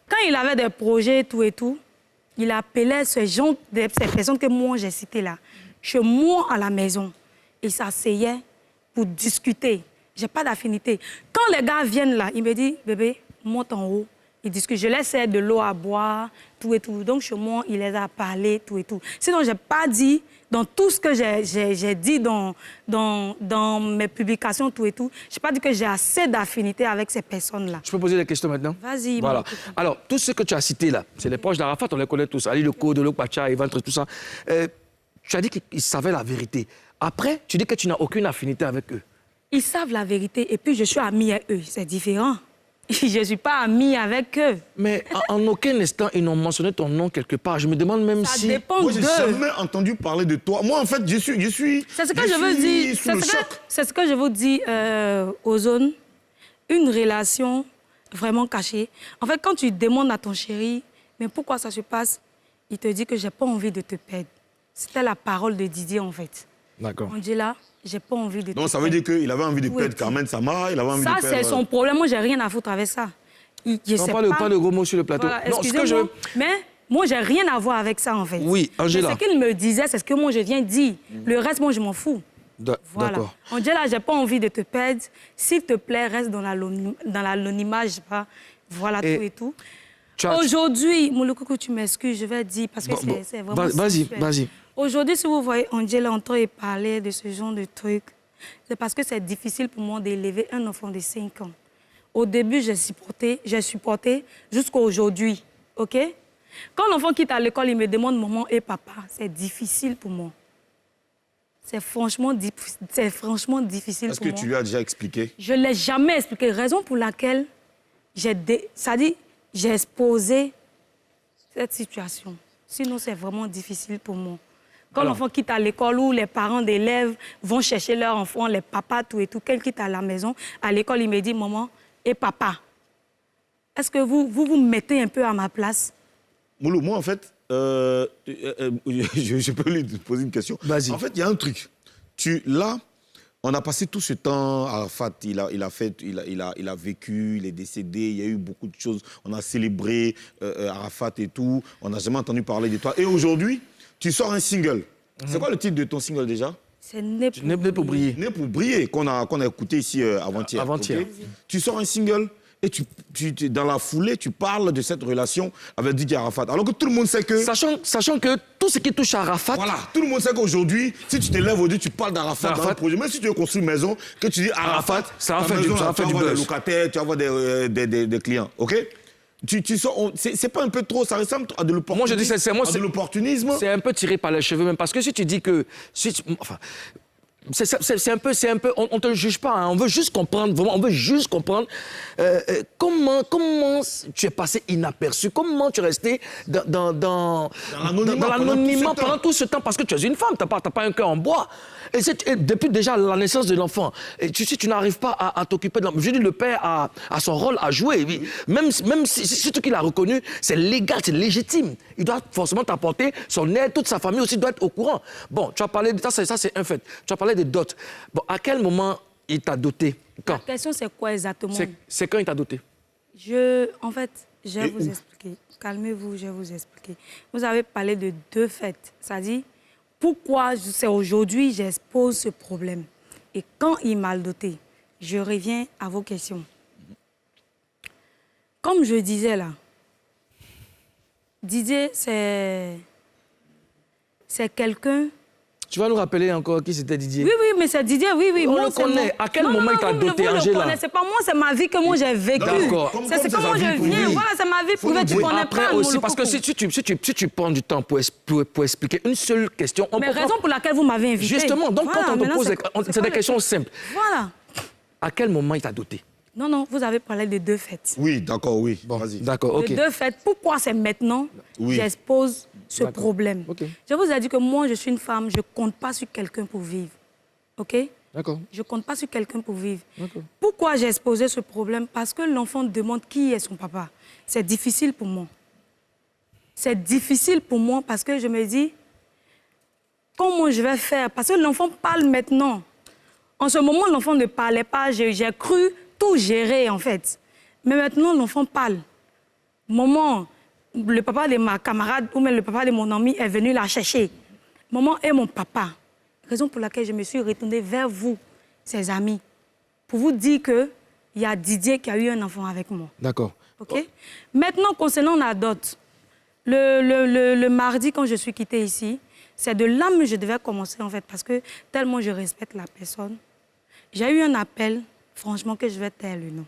quand il avait des projets, tout et tout, il appelait ces personnes que moi j'ai citées là, chez moi à la maison. Ils s'asseyaient pour discuter. J'ai pas d'affinité. Quand les gars viennent là, il me dit, bébé, monte en haut. Ils discutent. Je laisse de l'eau à boire, tout et tout. Donc chez moi, il les a parlé, tout et tout. Sinon, j'ai pas dit, dans tout ce que j'ai dit dans mes publications, tout et tout, j'ai pas dit que j'ai assez d'affinité avec ces personnes-là. Je peux poser des questions maintenant? Vas-y, Voilà. Mouloukoukou. Alors, tout ce que tu as cité là, c'est les proches d'Arafat, on les connaît tous. Ali Le Code, Olok Pacha, Ivan Trésor, tout ça. Tu as dit qu'ils savaient la vérité. Après, tu dis que tu n'as aucune affinité avec eux. Ils savent la vérité et puis je suis amie avec eux. C'est différent. Je ne suis pas amie avec eux. Mais en aucun instant, ils n'ont mentionné ton nom quelque part. Je me demande même Ça si... dépend Moi, j'ai d'eux. jamais entendu parler de toi. Moi, en fait, je suis. C'est ce que je veux dire. Sous le choc. C'est ce que je vous dis, Ozone. Une relation vraiment cachée. En fait, quand tu demandes à ton chéri, mais pourquoi ça se passe, il te dit que j'ai pas envie de te perdre. C'était la parole de Didier, en fait. D'accord. On dit là, j'ai pas envie de te Donc, ça veut perdre. dire qu'il avait envie de Oui. perdre Carmen Sama, il avait envie Ça, de perdre. c'est son problème. Moi, j'ai rien à foutre avec ça. Je Non, sais pas de gros mots sur le plateau. Voilà, non, ce que je... excusez-moi, mais moi, j'ai rien à voir avec ça, en fait. Oui, Angela. Mais ce qu'il me disait, c'est ce que moi, je viens dire. Le reste, moi, je m'en fous. Voilà. D'accord. Angela, j'ai pas envie de te perdre. S'il te plaît, reste dans l'anonymat, je sais pas. Voilà, Et tout et tout. Tu as- Aujourd'hui, Mouloukoukou, tu m'excuses, je vais dire, parce que Bon, c'est vraiment vas-y, sensuel. vas-y. Aujourd'hui, si vous voyez Angela entrer et parler de ce genre de trucs, c'est parce que c'est difficile pour moi d'élever un enfant de 5 ans. Au début, j'ai supporté jusqu'à aujourd'hui, OK? Quand l'enfant quitte à l'école, il me demande maman et papa. C'est difficile pour moi. C'est franchement difficile Est-ce pour que moi. tu lui as déjà expliqué? Je ne l'ai jamais expliqué. Raison pour laquelle j'ai exposé cette situation. Sinon, c'est vraiment difficile pour moi. Quand Alors. l'enfant quitte à l'école où les parents d'élèves vont chercher leur enfant, les papas, tout et tout, quelqu'un quitte à la maison, à l'école, il me dit maman et papa. Est-ce que vous mettez un peu à ma place? Moulou, moi, en fait, je peux lui poser une question. Vas-y. En fait, il y a un truc. Là, on a passé tout ce temps, Arafat, il a vécu, il est décédé, il y a eu beaucoup de choses. On a célébré Arafat et tout. On n'a jamais entendu parler de toi. Et aujourd'hui, tu sors un single. C'est quoi le titre de ton single déjà? C'est Né pour briller. Né pour briller, qu'on a écouté ici avant-hier. Avant-hier. Okay? Tu sors un single et dans la foulée, tu parles de cette relation avec Didier Arafat. Alors que tout le monde sait que... Sachant que tout ce qui touche à Arafat... Voilà, tout le monde sait qu'aujourd'hui, si tu te lèves aujourd'hui, tu parles d'Arafat dans un projet. Même si tu veux construire une maison, que tu dis Arafat, ça va faire tu du vas avoir buzz. des locataires, tu vas avoir des clients, ok? C'est pas un peu trop, ça ressemble à de l'opportunisme. Moi, je dis, c'est de l'opportunisme. C'est un peu tiré par les cheveux, même, parce que si tu dis que... C'est un peu, on ne te juge pas, hein. On veut juste comprendre, vraiment, on veut juste comprendre comment tu es passé inaperçu, comment tu es resté dans l'anonymat pendant tout ce temps, parce que tu es une femme, tu n'as pas un cœur en bois. Et depuis déjà la naissance de l'enfant, tu n'arrives pas à t'occuper de l'enfant. Je dis, le père a son rôle à jouer. Même si surtout qu'il a reconnu, c'est légal, c'est légitime. Il doit forcément t'apporter son aide, toute sa famille aussi doit être au courant. Bon, tu as parlé de ça, c'est un fait. Tu as parlé des dots. Bon, à quel moment il t'a doté? Quand? La question, c'est quoi exactement? C'est quand il t'a doté? En fait, je vais vous expliquer. Calmez-vous, je vais vous expliquer. Vous avez parlé de 2 faits. C'est-à-dire, pourquoi c'est aujourd'hui j'expose ce problème? Et quand il m'a doté, je reviens à vos questions. Comme je disais là, Didier, c'est quelqu'un... Tu vas nous rappeler encore qui c'était Didier? Oui, mais c'est Didier, oui. On le connaît. À quel moment il t'a doté, Angela? C'est pas moi, c'est ma vie que moi j'ai vécue. D'accord. C'est comment je viens. Voilà, c'est ma vie privée, tu connais pas. Aussi, parce que si tu prends du temps pour expliquer une seule question... Mais raison pour laquelle vous m'avez invité. Justement, donc quand on te pose... C'est des questions simples. Voilà. À quel moment il t'a doté? Non, vous avez parlé de 2 faits. Oui, d'accord, oui. Bon, vas-y. d'accord, ok. De 2 faits. Pourquoi c'est maintenant j'expose ce problème? Okay. Je vous ai dit que moi, je suis une femme, je ne compte pas sur quelqu'un pour vivre. OK? D'accord. Je ne compte pas sur quelqu'un pour vivre. Pourquoi j'ai exposé ce problème? Parce que l'enfant demande qui est son papa. C'est difficile pour moi. C'est difficile pour moi parce que je me dis, comment je vais faire? Parce que l'enfant parle maintenant. En ce moment, l'enfant ne parlait pas. J'ai cru tout gérer, en fait. Mais maintenant, l'enfant parle. Maman, le papa de ma camarade ou même le papa de mon ami est venu la chercher. Maman est mon papa. Raison pour laquelle je me suis retournée vers vous, ses amis, pour vous dire qu'il y a Didier qui a eu un enfant avec moi. D'accord. OK? Maintenant, concernant la dot, le mardi, quand je suis quittée ici, c'est de là que je devais commencer, en fait, parce que tellement je respecte la personne. J'ai eu un appel, franchement, que je vais taire le nom.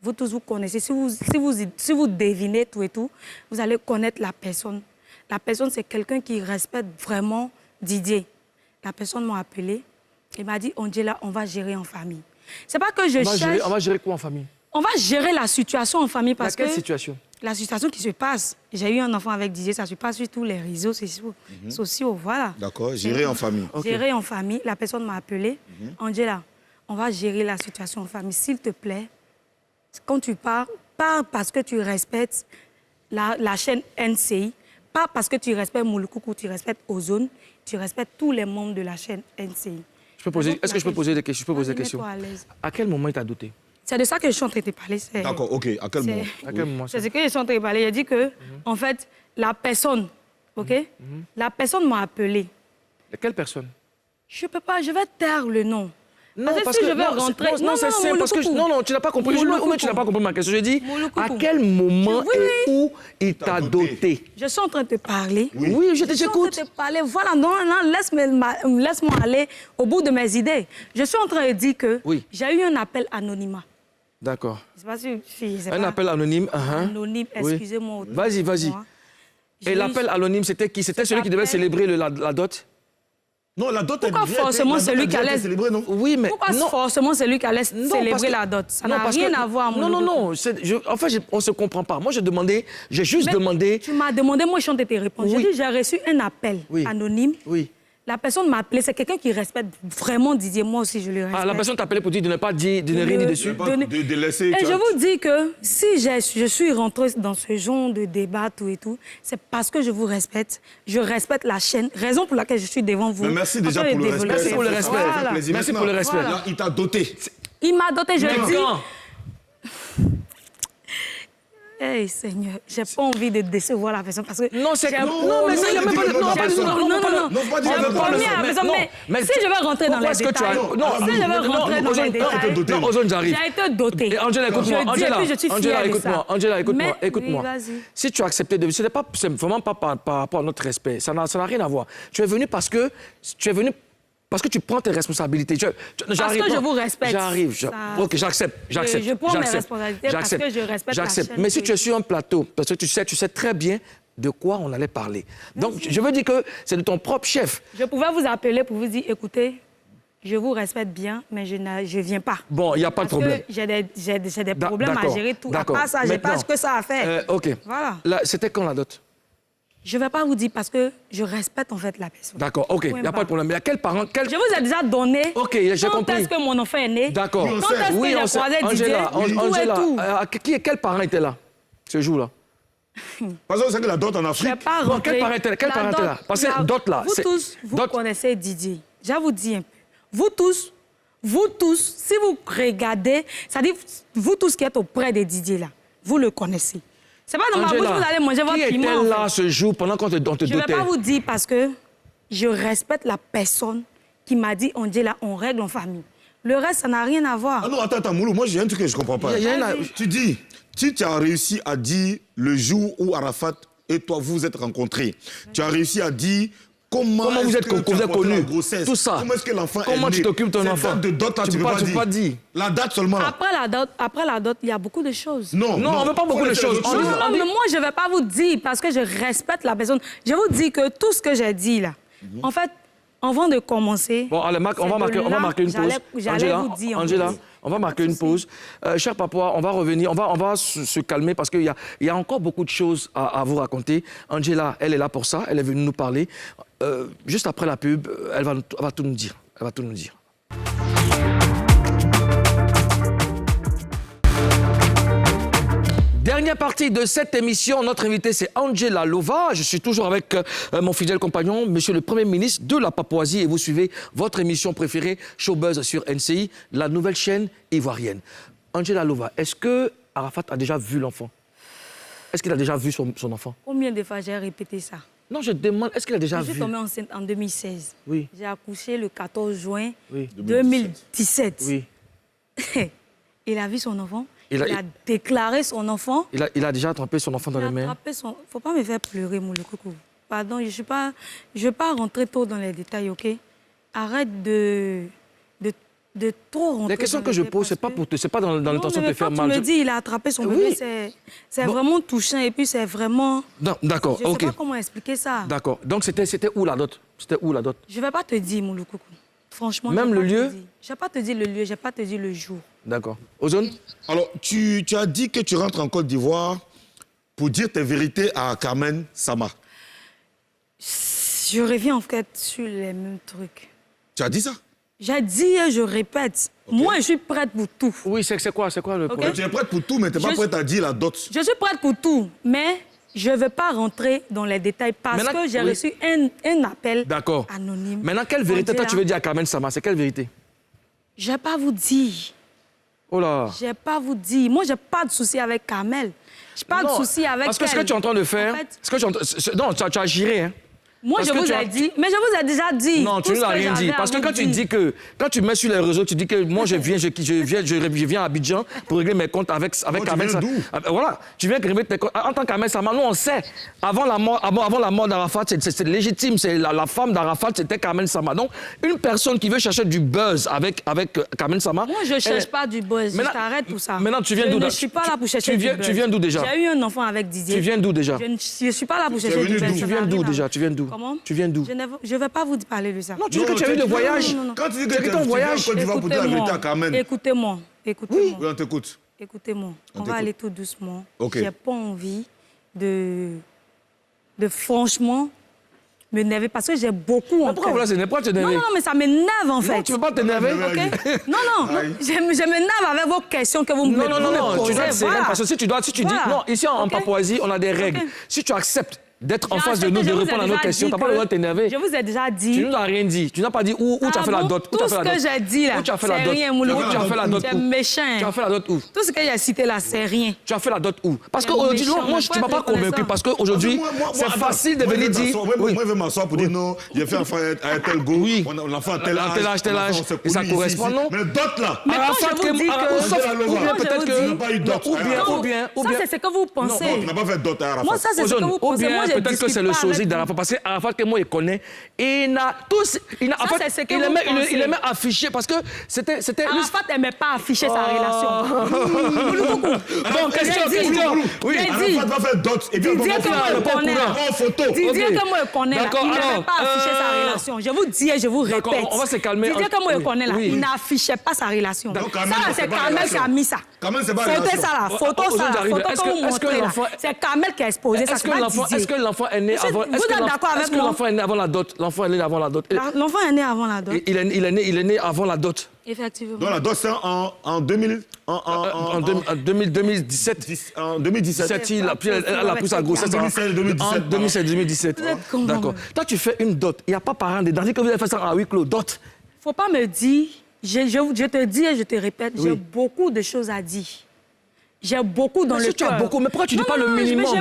Vous tous, vous connaissez. Si vous devinez tout et tout, vous allez connaître la personne. La personne, c'est quelqu'un qui respecte vraiment Didier. La personne m'a appelé et m'a dit, Angela, on va gérer en famille. C'est pas que je cherche... On va gérer quoi en famille? On va gérer la situation en famille parce que... Quelle situation? La situation qui se passe. J'ai eu un enfant avec Didier, ça se passe sur tous les réseaux sociaux, voilà. D'accord, gérer en famille. Gérer en famille. La personne m'a appelé. Angela, on va gérer la situation en famille. S'il te plaît, quand tu pars parce que tu respectes la chaîne NCI, pas parce que tu respectes Moulukoukou, tu respectes Ozone, tu respectes tous les membres de la chaîne NCI. Est-ce que je peux poser des questions? Je peux poser des questions. À quel moment il t'a doté? C'est de ça que je suis en train de te parler. D'accord, ok. À quel moment? À quel moment? C'est ce que je suis en train de parler. Il a dit que, en fait, la personne, ok? La personne m'a appelé. Quelle personne? Je peux pas, je vais taire le nom. Non, parce que si je vais rentrer... Non, c'est simple, parce que... Non, tu n'as pas compris. Tu n'as pas compris ma question. Je dis, à quel moment et où il t'a doté? Je suis en train de te parler. Oui, je t'écoute. Je suis en train de te parler. Voilà, non, laisse-moi aller au bout de mes idées. Je suis en train de dire que j'ai eu un appel anonymat. D'accord. Je sais pas si... Un appel anonyme. Anonyme, excusez-moi. Vas-y. Et l'appel anonyme, c'était qui? C'était celui qui devait célébrer la dot? Non, la dot, pourquoi forcément celui qui allait célébrer, non? Oui, mais pourquoi forcément celui qui allait célébrer la dot? Ça n'a rien à voir, mon Non. En fait, on ne se comprend pas. Moi, j'ai juste demandé... Tu m'as demandé, moi, je suis en train de te répondre. J'ai dit, j'ai reçu un appel anonyme. Oui. La personne m'a appelé, c'est quelqu'un qui respecte vraiment Didier. Moi aussi, je le respecte. Ah, la personne t'a appelé pour dire de ne pas dire, de ne rien dire dessus. De laisser... Et je vous dis que si je suis rentrée dans ce genre de débat, tout et tout, c'est parce que je vous respecte. Je respecte la chaîne, raison pour laquelle je suis devant vous. Mais merci déjà pour le respect. Merci pour le respect. Voilà. Merci pour le respect. Voilà. Là, il t'a doté. Il m'a doté, je le dis. Maintenant, Hey Seigneur, j'ai pas envie de décevoir la personne parce que... non, c'est... j'ai- Non, mais il n'y a même pas de... Non, pas de... J'ai promis à la personne, mais si je vais rentrer dans les détails... Si je vais rentrer dans les détails... Non, Ozone, j'arrive. J'ai été dotée. Et Angela, écoute-moi. Je suis fière de ça. Angela, écoute-moi. Mais- Écoute-moi. oui, vas-y. Si tu as accepté de... C'est vraiment pas par rapport à notre respect. Ça n'a rien à voir. Tu es venu parce que... Parce que tu prends tes responsabilités. Parce que je vous respecte. J'arrive. Ça- OK, j'accepte. Je prends mes responsabilités parce que je respecte la chaîne. Mais si tu es sur un plateau, parce que tu sais très bien de quoi on allait parler. Donc, je veux dire que c'est de ton propre chef. Je pouvais vous appeler pour vous dire, écoutez, je vous respecte bien, mais je ne viens pas. Bon, il n'y a pas de problème. Parce que j'ai des problèmes à D'accord, gérer tout. À d'accord. part ça, je n'ai pas Maintenant, que ça à faire. OK. Voilà. Là, c'était quand la dot? Je ne vais pas vous dire parce que je respecte en fait la personne. D'accord, OK, il n'y a pas de problème. Mais à quel parent... Je vous ai déjà donné OK, j'ai quand compris. est-ce que mon enfant est né. D'accord. Oui, on Quand sait. est-ce que Oui, j'ai on sait. croisé Didier. Angela, Tout. quel parent était là, ce jour-là? Parce qu'on sait que la dot en Je ne Afrique... vais pas Bon, rentrer. quel parent était là? Quel La parent était là? dot, Parce que dot là, Vous c'est- tous, vous dot- connaissez Didier. Je vais vous dire un peu. Vous tous, si vous regardez, c'est-à-dire vous tous qui êtes auprès de Didier là, vous le connaissez. C'est pas dans ma bouche que vous allez manger votre qui piment. était en là fait. ce jour pendant qu'on te Je ne vais dotait? pas vous dire parce que je respecte la personne qui m'a dit, on dit là, on règle en famille. Le reste, ça n'a rien à voir. Ah non, attends, Moulou, moi j'ai un truc que je comprends pas. Il y a une- Tu dis, si tu as réussi à dire le jour où Arafat et toi vous vous êtes rencontrés, tu as réussi à dire comment Vous est-ce êtes que tu as porté connus, la grossesse, tout ça. comment est-ce que l'enfant est Comment né. tu t'occupes de ton Cette enfant? date de dot là, Tu tu peux peux pas dire. dire. La date seulement là. Après la dot, il y a beaucoup de choses. Non, Non, on veut pas beaucoup Faut de laisser les choses. autres On dit- Non, on mais moi, je ne vais pas vous dire parce que je respecte la personne. Je vous dis que tout ce que j'ai dit là, en fait, avant de commencer... Bon, allez, on va marquer une pause. J'allais vous dire. en Angela, fait. on va marquer une pause. Cher papa, on va revenir, on va se calmer parce qu'il y a encore beaucoup de choses à vous raconter. Angela, elle est là pour ça, elle est venue nous parler. Juste après la pub, elle va tout nous dire. Elle va tout nous dire. Dernière partie de cette émission, notre invité c'est Angela Lova. Je suis toujours avec mon fidèle compagnon, monsieur le Premier ministre de la Papouasie, et vous suivez votre émission préférée, Showbuzz sur NCI, la nouvelle chaîne ivoirienne. Angela Lova, est-ce que Arafat a déjà vu l'enfant? Est-ce qu'il a déjà vu son enfant? Combien de fois j'ai répété ça? Non, je demande, est-ce qu'il a déjà Je suis vu? tombée enceinte en 2016. Oui. J'ai accouché le 14 juin Oui. 2017. Oui. Il a vu son enfant. Il Il a- a déclaré son enfant. Il a déjà attrapé son enfant dans Il les a mains. attrapé son... Faut pas me faire pleurer, mon le coucou. Pardon, je vais pas rentrer trop dans les détails, OK? Arrête de trop rentrer. Les questions dans que les je détails pose, c'est pas parce pour c'est pas dans Non, l'intention de mais te faire quand mal. tu me dis il a attrapé son bébé, Oui. c'est Bon. vraiment touchant et puis c'est vraiment... Non, d'accord, Je ne ok. sais pas comment expliquer ça. D'accord. Donc c'était où la dot? C'était où la dot? Je ne vais pas te dire, mon coucou. Franchement, Même je vais le pas te lieu? dire. Je ne vais pas te dire le lieu, je ne vais pas te dire le jour. D'accord. Ozone? Alors, tu as dit que tu rentres en Côte d'Ivoire pour dire tes vérités à Carmen Sama. Je reviens en fait sur les mêmes trucs. Tu as dit ça? J'ai dit et je répète. Moi, je suis prête pour tout. Oui, c'est quoi le problème? Tu es prête pour tout, mais tu n'es pas Je- prête à dire la dot. Je suis prête pour tout, mais je ne vais pas rentrer dans les détails parce Maintenant- que j'ai oui. reçu un appel D'accord. anonyme. Maintenant, quelle vérité toi Angela, tu veux dire à Carmen Sama? C'est quelle vérité? Je ne vais pas vous dire. Oh là. Je ne vais pas vous dire. Moi, je n'ai pas de souci avec Carmel. Je n'ai pas de Non, souci avec parce que ce que elle. tu es en train de faire, En fait, ce que non, tu as géré, hein. moi, parce je que vous tu ai as- dit. Mais je vous ai déjà dit. Non, tout tu ne ce l'as que rien dit. j'avais à Parce que vous quand tu dire. dis que, quand tu mets sur les réseaux, tu dis que moi je viens à Abidjan pour régler mes comptes avec tu Carmen viens Sama. d'où? Voilà, tu viens régler tes comptes. En tant que Carmen Sama, nous on sait, avant la mort d'Arafat, c'est légitime, c'est la femme d'Arafat, c'était Carmen Sama. Donc, une personne qui veut chercher du buzz avec Carmen Sama. Moi, je ne cherche pas du buzz. Maintenant- T'arrêtes tout ça. maintenant, tu viens d'où, Je là? ne suis pas là pour chercher Tu du viens- buzz. tu viens d'où déjà? J'ai eu un enfant avec Didier. Tu viens d'où déjà? Je ne suis pas là pour es chercher du venu buzz. d'où? Ça Tu n'a viens rien d'où à déjà? voir. Tu viens d'où? Comment? Tu viens d'où? Je ne vais pas vous parler de ça. Non, tu dis que tu as eu de voyage. non, non. Quand tu dis Tu que as tu quitté en voyage. en Côte d'Ivoire pour dire la vérité à Carmen. Écoutez-moi. Écoutez-moi. Oui, on t'écoute. Écoutez-moi. On t'écoute. va aller tout doucement. Ok. J'ai pas envie de franchement m'énerver parce que j'ai beaucoup en Pourquoi vous laissez pas t'énerver? Non, mais ça m'énerve en fait. Non, tu veux pas t'énerver? Ok? Non, je m'énerve avec vos questions que vous me posez. Non, tu dois être sereine voilà. parce que si tu dis, Voilà. non, ici en Ok. Papouasie, on a des règles. Ok. Si tu acceptes d'être en J'ai face de nous, accepté, de je vous ai répondre à nos déjà questions, dit t'as pas le que- droit de t'énerver. Je vous ai déjà Tu dit. nous as rien dit. Tu n'as pas dit où tu as fait la dot. Où tu Tout as fait ce la que dot. j'ai dit là, Où tu as fait la c'est dot. rien, Mouloudou. Où tu as fait la dot C'est où? méchant. Tu as fait la dot où? Tout ce que j'ai cité là, c'est rien. Tu as fait la dot où? Parce C'est qu'aujourd'hui, méchant, moi, mais tu faut m'as être pas convaincu. reconnaissant. Parce qu'aujourd'hui, c'est facile de venir dire. Moi, je veux m'asseoir pour dire non, j'ai fait un enfant à tel goût, Oui. on a fait à tel À âge. tel âge, tel âge. Et ça correspond, non? Mais d'autres là. Mais quand Arafat, je vous dis que... sauf- Angela Lova. ou bien Quand je peut-être vous que. dis- n'a pas eu non, d'autres. ou bien. Ça, c'est ce que vous pensez. Non, tu n'as pas fait d'autres à Arafat. Moi, ça, c'est ce que vous Ou pensez. bien Moi, je peut-être que discute c'est le pas sosie avec d'Arafat. Parce qu'Arafat, que moi, il connaît. Et il a tous. En Ça, fait, c'est ce que il vous aimait pensez. afficher. Parce que c'était. Arafat n'aimait pas afficher sa relation. Bon, question. J'ai dit. Oui. J'ai dit. Arafat va faire d'autres. Et puis, Didier on que va moi, faire je connais. en photo. Didier Ok. que moi, je connais là, D'accord, il n'aimait alors, pas afficher sa relation. Je vous dis et je vous D'accord, répète. on va se calmer. Didier que moi, je Oui, connais là, oui. il n'affichait pas sa relation. Donc, Ça, Kamel, là, c'est c'est pas Kamel relation. qui a mis ça. Kamel, c'est pas Photo relation. ça là, photo Aujourd'hui, ça là, j'arrive. photo Est-ce que vous que montrez là. l'enfant- C'est Kamel qui a exposé ça, Est-ce c'est que pas l'enfant Didier. est né Monsieur, avant? vous êtes d'accord avec Est-ce que moi? l'enfant est né avant la dot? L'enfant est né avant la dot. L'enfant est né avant la dot. Il est né avant la dot. Effectivement. Donc la dot, c'est en 2000. En 2017. En 2017. Il a pris sa grossesse en 2016-2017. En 2017. Vous êtes con, D'accord. Toi, tu fais une dot. Il n'y a pas parent dedans. Dis que vous avez fait ça à huis clos. Dot. Faut pas me dire, je te dis et je te répète, j'ai beaucoup de choses à dire. J'ai beaucoup dans Mais le si tu as cœur. beaucoup, mais pourquoi tu dis pas le minimum? Mais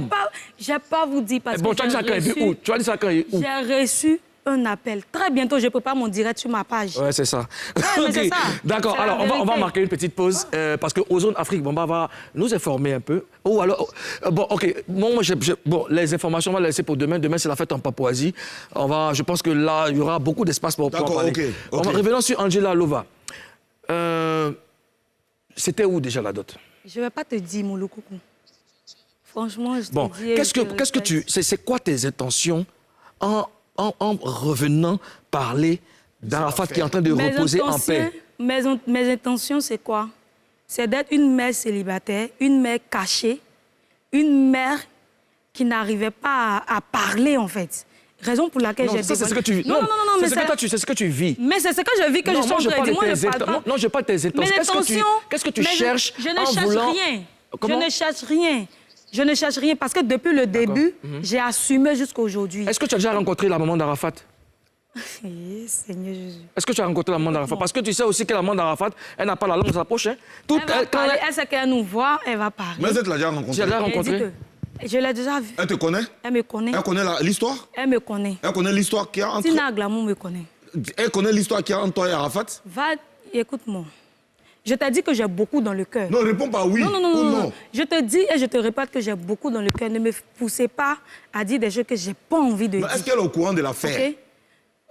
j'ai pas vous dire parce Bon, que tu as dit ça quand il est où? Tu as dit ça quand il est où? j'ai reçu un appel. Très bientôt, je prépare mon direct sur ma page. Ouais, c'est ça. mais c'est ça. D'accord. C'est la Alors, on va vérité. marquer une petite pause parce que Ozone Afrique Bamba va nous informer un peu. Oh, alors, bon, OK. Bon, bon, les informations, on va les laisser pour demain. Demain, c'est la fête en Papouasie. Je pense que là, il y aura beaucoup d'espace pour en D'accord, parler. OK. On va revenir sur Angela Lova. C'était où déjà la dot? Je vais pas te dire, mon coucou. Franchement, je te Bon, dis... qu'est-ce que tu... C'est quoi tes intentions en revenant parler d'Arafat qui est en train de reposer en paix? Mes intentions, c'est quoi? C'est d'être une mère célibataire, une mère cachée, une mère qui n'arrivait pas à parler, en fait. Raison pour laquelle Non, j'ai ça, c'est ce que dévoilé- tu... Non, mais c'est ce que tu vis. Mais c'est ce que je vis, que Non, je suis moi, en je train de parle dire. de Moi, tes je parle intentions. pas. Non, je parle de tes intentions. Mes intentions... Qu'est-ce que tu mais cherches je ne en cherche voulant... rien. Comment? Je ne cherche rien. Je ne cherche rien parce que depuis le début, j'ai assumé jusqu'à aujourd'hui. Est-ce que tu as déjà rencontré la maman d'Arafat? Eh, Seigneur Jésus. Est-ce que tu as rencontré la maman d'Arafat? Parce que tu sais aussi que la maman d'Arafat, elle n'a pas la langue dans sa poche. Hein. Elle va parler, elle sait qu'elle nous voit, elle va parler. Mais elle l'a déjà Tu as rencontré. déjà Elle dit rencontré? que- Je l'ai déjà vue. Elle te connaît? Elle me connaît. Elle connaît l'histoire? Elle me connaît. Elle connaît l'histoire qu'il y a entre... Tina Glamour me connaît. Elle connaît l'histoire qu'il y a entre toi et Arafat? Va, écoute-moi. Je t'ai dit que j'ai beaucoup dans le cœur. Non, réponds pas oui Non, ou non. Je te dis et je te répète que j'ai beaucoup dans le cœur. Ne me poussez pas à dire des choses que j'ai pas envie de Mais dire. est-ce qu'elle est au courant de l'affaire? OK?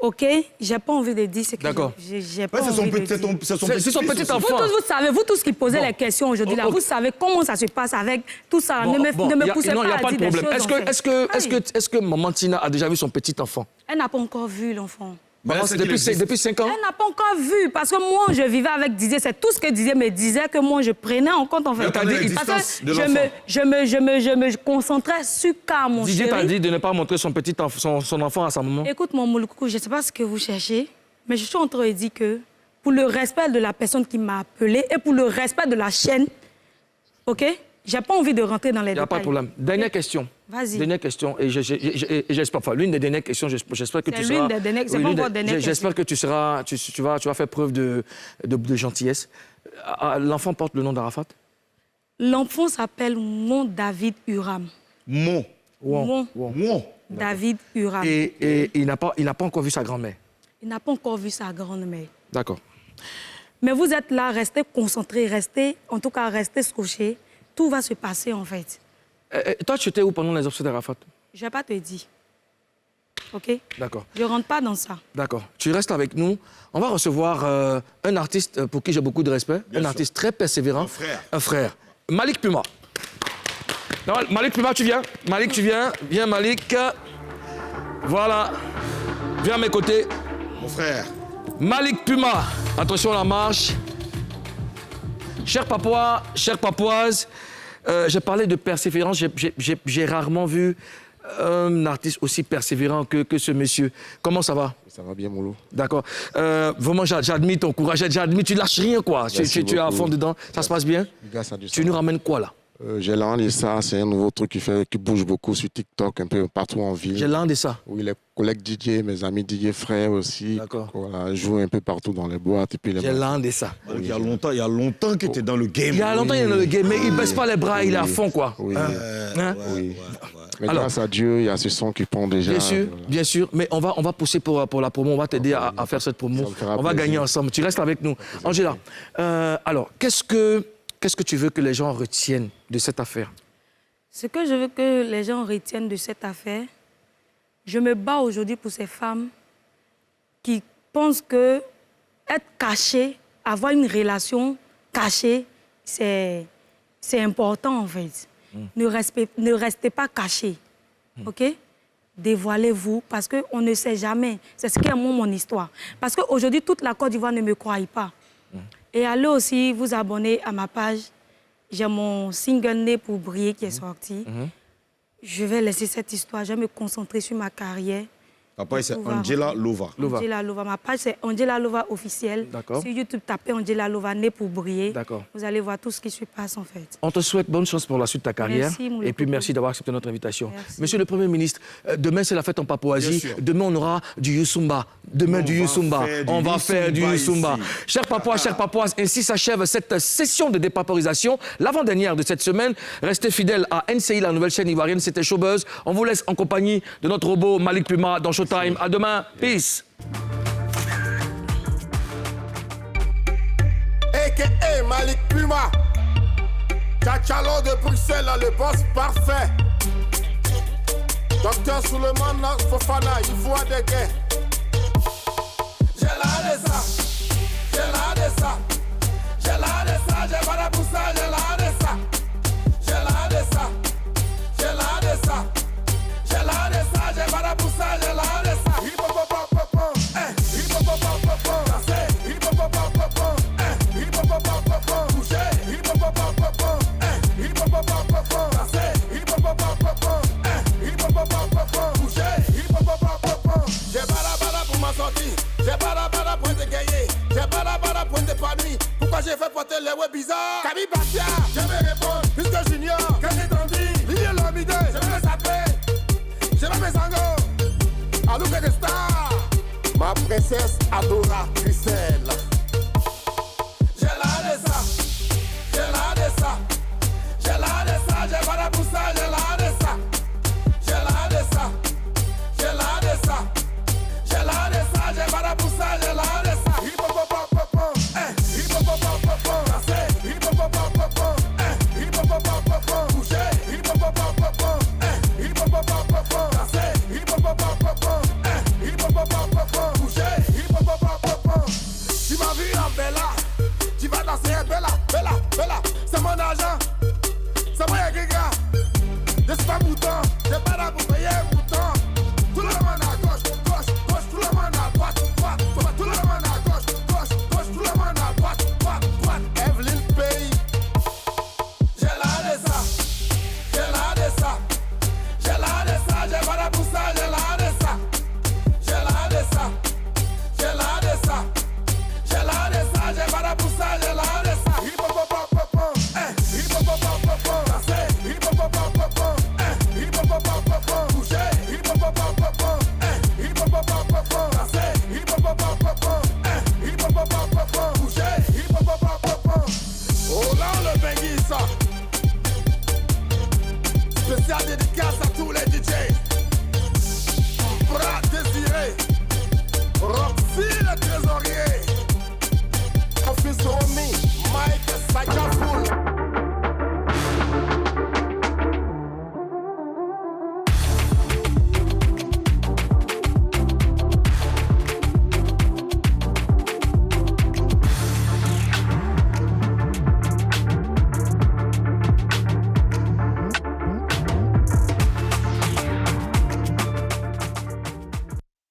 OK? J'ai pas envie de dire ce que D'accord. j'ai pas Ouais, c'est envie de dire. c'est son C'est son petit aussi. enfant. Vous savez, vous tous qui posez Bon. les questions aujourd'hui, là, Oh, oh. vous savez comment ça se passe avec tout ça. ne me poussez non, il n'y pas a à pas de dire des problème. choses. Est-ce que maman Tina a déjà vu son petit enfant? Elle n'a pas encore vu l'enfant. Maman, c'est qu'il existe. depuis 5 ans? Elle n'a pas encore vu, parce que moi, je vivais avec Didier. C'est tout ce que Didier me disait que moi, je prenais en compte, en fait. Elle connaît Parce l'existence que de l'enfant. je me concentrais sur K, mon Didier t'a chéri. dit de ne pas montrer son petit enfant, son enfant à sa maman. Écoute, mon Mouloukou, je ne sais pas ce que vous cherchez, mais je suis en train de dire que pour le respect de la personne qui m'a appelé et pour le respect de la chaîne, OK? J'ai pas envie de rentrer dans les Il n'y a détails. pas de problème. Dernière question. Vas-y. Dernière question. Et j'espère, enfin, l'une des dernières questions, j'espère que C'est tu l'une seras... des dernières- c'est Oui, pas l'une encore des- dernière J'espère que tu vas faire preuve de gentillesse. L'enfant porte le nom d'Arafat? L'enfant s'appelle Mon David Uram. Mon. Wow. Mon. David Uram. Et il n'a pas encore vu sa grand-mère. Il n'a pas encore vu sa grand-mère. D'accord. Mais vous êtes là, restez concentrés, restez scotchés. Tout va se passer, en fait. Toi, tu étais où pendant les obsèques d'Arafat? Je vais pas te dire. OK? D'accord. Je rentre pas dans ça. D'accord. Tu restes avec nous. On va recevoir un artiste pour qui j'ai beaucoup de respect. Bien un sûr. artiste très persévérant. Un frère. Un frère. Malik Puma. Non, Malik Puma, tu viens. Malik, tu viens. Viens, Malik. Voilà. Viens à mes côtés. Mon frère. Malik Puma. Attention à la marche. Chers Papouas, chères Papouaises, j'ai parlé de persévérance. J'ai rarement vu un artiste aussi persévérant que ce monsieur. Comment ça va? Ça va bien, Moulou. D'accord. Vraiment, j'admire ton courage. J'admire, tu lâches rien, quoi. Tu es à fond dedans. Ça se passe bien? Tu nous ramènes quoi, là? J'ai lancé ça, c'est un nouveau truc qui bouge beaucoup sur TikTok, un peu partout en ville. J'ai lancé ça. Oui, les collègues DJ, mes amis DJ frères aussi. D'accord. Voilà, jouent un peu partout dans les boîtes. J'ai lancé ça. Oui, il y a longtemps que tu es dans le game. Il y a longtemps qu'il est dans le game, mais il ne baisse pas les bras, il est à fond, quoi. Oui. Oui. Mais Alors, grâce à Dieu, il y a ce son qui prend déjà. Bien sûr, voilà. bien sûr. Mais on va pousser pour la promo. On va t'aider à faire cette promo. On va gagner ensemble. Tu restes avec nous. Angela, alors, qu'est-ce que tu veux que les gens retiennent de cette affaire? Ce que je veux que les gens retiennent de cette affaire, je me bats aujourd'hui pour ces femmes qui pensent que être cachée, avoir une relation cachée, c'est important en fait. Ne restez pas cachés, ok? Dévoilez-vous parce qu'on ne sait jamais. C'est ce qui est mon histoire. Parce qu'aujourd'hui, toute la Côte d'Ivoire ne me croit pas. Et allez aussi vous abonner à ma page. J'ai mon single Né pour briller qui est sorti. Je vais laisser cette histoire. Je vais me concentrer sur ma carrière. Ta page, c'est Angela Lova. Angela Lova. Ma page, c'est Angela Lova officielle. D'accord. Sur YouTube, tapez Angela Lova Né pour briller. D'accord. Vous allez voir tout ce qui se passe, en fait. On te souhaite bonne chance pour la suite de ta carrière. Merci, mon et puis Loco. merci d'avoir accepté notre invitation. Merci. Monsieur le Premier ministre, demain c'est la fête en Bien Papouasie. sûr. Demain on aura du Youssumba. Demain du Youssumba. On va faire du Youssumba. Chers Papouas, chères Papouases, ainsi s'achève cette session de dépaporisation, l'avant-dernière de cette semaine. Restez fidèles à NCI, la nouvelle chaîne ivoirienne. C'était Showbuzz. On vous laisse en compagnie de notre robot Malik Puma dans Showtime. À demain. Peace. A.K.A. Malik Puma, Tchatchalo de Bruxelles, le boss parfait. Docteur Souleymane Fofana, il voit des gays. J'ai la de ça, j'ai la de ça, j'ai la de ça, j'ai pas la poussa, j'ai la de ça, j'ai la de ça, j'ai la de ça, j'ai la de ça, j'ai pas la poussa, j'ai la de ça. J'ai pas pour te gagner, j'ai pas pour te épanouir. Pourquoi j'ai fait porter les web bizarres? Kabi Batia, je vais répondre, puisque Junior, quand j'ai grandi, Lilian Lomide, je vais me saper, je vais me sango, Alou Star, ma princesse Adora Christelle. J'ai la de ça, j'ai la de ça, j'ai la de ça, j'ai pas pour ça, j'ai la de ça, j'ai la de ça, j'ai la de ça. J'ai la de ça, j'ai pas la poussa, j'ai la de ça. Hip hop hop hop hop, hip hop hop hop hop, hip hop hop hop hop, hip hop hop hop hop, bouger, hip hop hop hop hop, hip hop hop hop hop, hip hop hop hop hop, hip hop hop hop, bouger, hip hop hop hop. Tu m'as vu en Bella, tu vas danser Bella, Bella, Bella, c'est mon argent, c'est moi et Giga. Je suis pas mouton, j'ai pas la pour payer mouton. Tout le monde à gauche, gauche, gauche, tout le monde à droite, droite, droite, tout le monde à gauche, gauche, gauche, tout le monde à droite, droite, droite. Evelyn Pays, j'ai la de ça, j'ai la de ça, j'ai la de ça, j'ai pas la poussa, j'ai la de ça, j'ai la de ça, j'ai la de ça, j'ai la de ça, j'ai pas la poussa, j'ai la de ça. Hip hop hop hop hop, hip hop hop hop hop, hip hop hop hop hop, hip hop hop hop hop, bouger, hip hop hop hop hop, hip hop hop hop hop, hip hop hop hop hop, hip hop hop hop hop, bouger, hip hop hop hop hop. Oh là le Benguissa, spécial dédicace à tous les DJ.